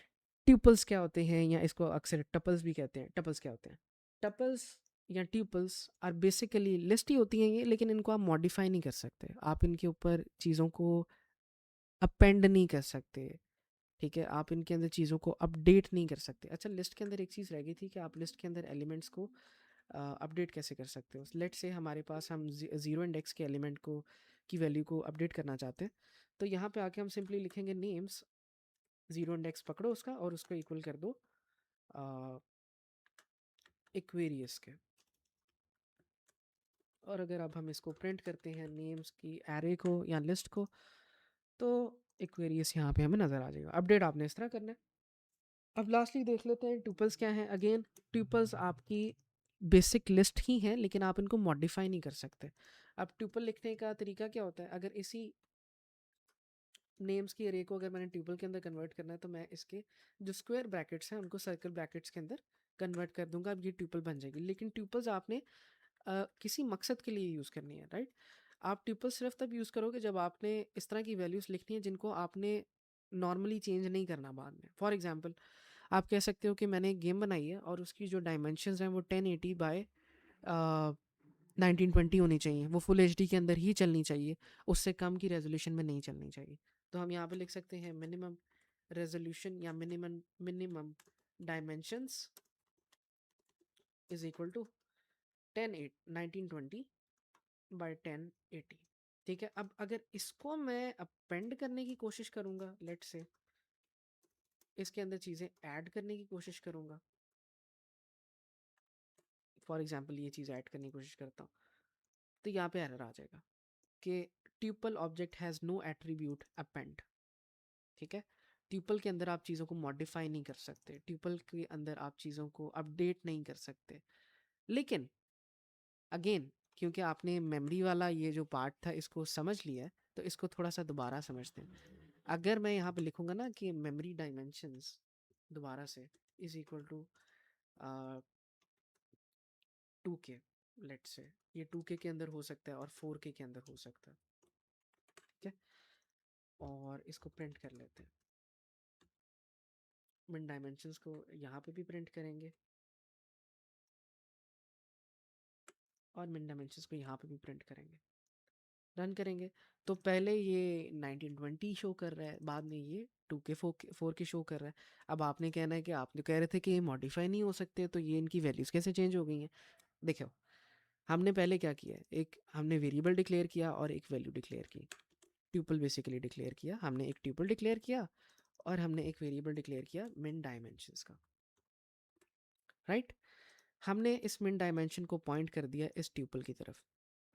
ट्यूपल्स क्या होते हैं, या इसको अक्सर टपल्स भी कहते हैं। टपल्स क्या होते हैं? टपल्स या ट्यूपल्स आर बेसिकली लिस्ट ही होती हैं ये, लेकिन इनको आप मॉडिफाई नहीं कर सकते, आप इनके ऊपर चीज़ों को अपेंड नहीं कर सकते। ठीक है, आप इनके अंदर चीज़ों को अपडेट नहीं कर सकते। अच्छा, लिस्ट के अंदर एक चीज़ रह गई थी कि आप लिस्ट के अंदर एलिमेंट्स को अपडेट कैसे कर सकते हो। लेट से हमारे पास हम ज़ीरो इंडेक्स के एलिमेंट को की वैल्यू को अपडेट करना चाहते हैं, तो यहाँ पे आके हम सिंपली लिखेंगे नेम्स, ज़ीरो इंडेक्स पकड़ो उसका और उसको इक्वल कर दो इक्वेरियस के। और अगर अब हम इसको प्रिंट करते हैं नेम्स की एरे को या लिस्ट को, तो इक्वेरियस यहाँ पे हमें नज़र आ जाएगा। अपडेट आपने इस तरह करना है। अब लास्टली देख लेते हैं ट्यूपल्स क्या हैं। अगेन, ट्यूपल्स आपकी बेसिक लिस्ट ही हैं, लेकिन आप इनको मॉडिफाई नहीं कर सकते। अब ट्यूपल लिखने का तरीका क्या होता है? अगर इसी नेम्स की एरे को अगर मैंने ट्यूपल के अंदर कन्वर्ट करना है, तो मैं इसके जो स्क्वायर ब्रैकेट्स हैं उनको सर्कल ब्रैकेट्स के अंदर कन्वर्ट कर दूंगा, अब ये ट्यूपल बन जाएगी। लेकिन ट्यूपल्स आपने किसी मकसद के लिए यूज़ करनी है, राइट? आप ट्यूपल सिर्फ तब यूज़ करोगे जब आपने इस तरह की वैल्यूज़ लिखनी है जिनको आपने नॉर्मली चेंज नहीं करना बाद में। फॉर एग्जांपल, आप कह सकते हो कि मैंने एक गेम बनाई है और उसकी जो डायमेंशंस हैं वो 1080 बाय 1920 होनी चाहिए, वो फुल एच डी के अंदर ही चलनी चाहिए, उससे कम की रेजोल्यूशन में नहीं चलनी चाहिए। तो हम यहाँ पे लिख सकते हैं मिनिमम रेजोल्यूशन या minimum minimum dimensions is equal to 1920 by 1080। ठीक है, अब अगर इसको मैं अपेंड करने की कोशिश करूंगा, लेट से इसके अंदर चीज़ें ऐड करने की कोशिश करूंगा, फॉर एग्जांपल ये चीज़ ऐड करने की कोशिश करता हूँ, तो यहाँ पे एरर आ जाएगा कि tuple object has no attribute append. ठीक है, ट्यूपल के अंदर आप चीज़ों को मॉडिफाई नहीं कर सकते, ट्यूपल के अंदर आप चीज़ों को अपडेट नहीं कर सकते। लेकिन अगेन, क्योंकि आपने मेमोरी वाला ये जो पार्ट था इसको समझ लिया है, तो इसको थोड़ा सा दोबारा समझते हैं। अगर मैं यहाँ पे लिखूंगा ना कि मेमोरी डायमेंशंस दोबारा से is equal to 2K, late से ये 2K के अंदर हो सकता है और 4K के अंदर हो सकता है। ठीक है, और इसको प्रिंट कर लेते हैं। मिन डायमेंशंस को यहाँ पे भी प्रिंट करेंगे और मिन डायमेंशंस को यहाँ पे भी प्रिंट करेंगे। रन करेंगे तो पहले ये 1920 शो कर रहा है, बाद में ये 2K 4K शो कर रहा है। अब आपने कहना है कि आप जो कह रहे थे कि ये मॉडिफाई नहीं हो सकते, तो ये इनकी वैल्यूज़ कैसे चेंज हो गई हैं? देखो, हमने पहले क्या किया है, एक हमने वेरिएबल डिक्लेयर किया और एक वैल्यू डिक्लेयर की। ट्यूपल बेसिकली डिक्लेयर किया हमने, एक ट्यूपल डिक्लेयर किया और हमने एक वेरिएबल डिक्लेयर किया मिन डायमेंशंस का, राइट? हमने इस मिन डायमेंशन को पॉइंट कर दिया इस ट्यूपल की तरफ,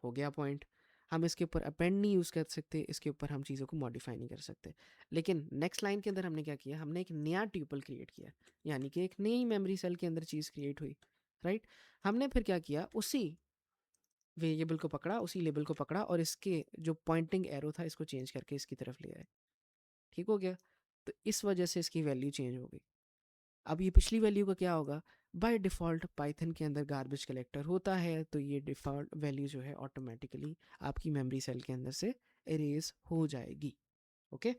हो गया पॉइंट। हम इसके ऊपर अपेंड नहीं यूज़ कर सकते, इसके ऊपर हम चीज़ों को मॉडिफाई नहीं कर सकते। लेकिन नेक्स्ट लाइन के अंदर हमने क्या किया, हमने एक नया ट्यूपल क्रिएट किया, यानी कि एक नई मेमोरी सेल के अंदर चीज़ क्रिएट हुई, राइट? हमने फिर क्या किया, उसी वेरिएबल को पकड़ा, उसी लेबल को पकड़ा और इसके जो पॉइंटिंग एरो था इसको चेंज करके इसकी तरफ ले आए। ठीक हो गया? तो इस वजह से इसकी वैल्यू चेंज हो गई। अब ये पिछली वैल्यू का क्या होगा? बाय डिफ़ॉल्ट पाइथन के अंदर गार्बेज कलेक्टर होता है, तो ये डिफ़ॉल्ट वैल्यू जो है ऑटोमेटिकली आपकी मेमोरी सेल के अंदर से इरेज हो जाएगी। ओके,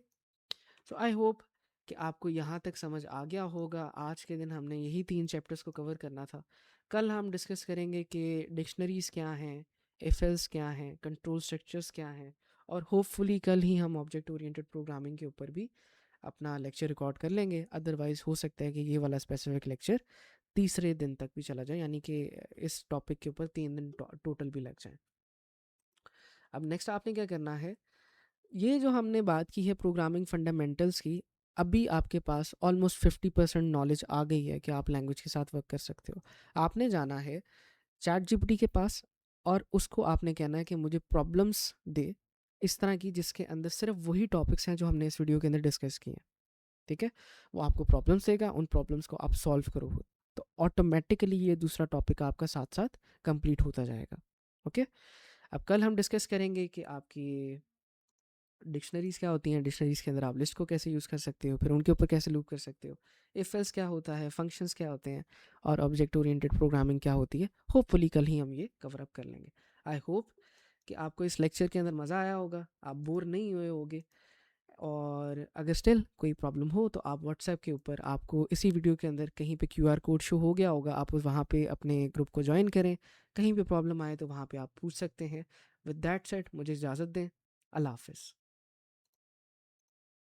सो आई होप कि आपको यहाँ तक समझ आ गया होगा। आज के दिन हमने यही 3 चैप्टर्स को कवर करना था। कल हम डिस्कस करेंगे कि डिक्शनरीज़ क्या हैं, एफएल्स क्या हैं, कंट्रोल स्ट्रक्चर्स क्या हैं, और होपफुली कल ही हम ऑब्जेक्ट ओरिएंटेड प्रोग्रामिंग के ऊपर भी अपना लेक्चर रिकॉर्ड कर लेंगे। अदरवाइज़ हो सकता है कि ये वाला स्पेसिफिक लेक्चर तीसरे दिन तक भी चला जाए, यानी कि इस टॉपिक के ऊपर 3 दिन टोटल भी लग जाए। अब नेक्स्ट आपने क्या करना है, ये जो हमने बात की है प्रोग्रामिंग फंडामेंटल्स की, अभी आपके पास ऑलमोस्ट 50% नॉलेज आ गई है कि आप लैंग्वेज के साथ वर्क कर सकते हो। आपने जाना है चैट जीपीटी के पास और उसको आपने कहना है कि मुझे प्रॉब्लम्स दे इस तरह की जिसके अंदर सिर्फ वही टॉपिक्स हैं जो हमने इस वीडियो के अंदर डिस्कस किए हैं। ठीक है, वो आपको प्रॉब्लम्स देगा, उन प्रॉब्लम्स को आप सॉल्व करो, तो ऑटोमेटिकली ये दूसरा टॉपिक आपका साथ साथ कंप्लीट होता जाएगा। ओके, अब कल हम डिस्कस करेंगे कि आपकी डिक्शनरीज क्या होती हैं, डिक्शनरीज के अंदर आप लिस्ट को कैसे यूज़ कर सकते हो, फिर उनके ऊपर कैसे लूप कर सकते हो, इफ एल्स क्या होता है, फंक्शंस क्या होते हैं, और ऑब्जेक्ट ओरिएंटेड प्रोग्रामिंग क्या होती है। होपफुली कल ही हम ये कवर अप कर लेंगे। आई होप कि आपको इस लेक्चर के अंदर मज़ा आया होगा, आप बोर नहीं हुए होगे, और अगर स्टिल कोई प्रॉब्लम हो तो आप व्हाट्सएप के ऊपर, आपको इसी वीडियो के अंदर कहीं पे क्यूआर कोड शो हो गया होगा, आप उस वहाँ पे अपने ग्रुप को ज्वाइन करें, कहीं पे प्रॉब्लम आए तो वहाँ पे आप पूछ सकते हैं। विद दैट सेड मुझे इजाज़त दें, अल्लाह हाफिज़।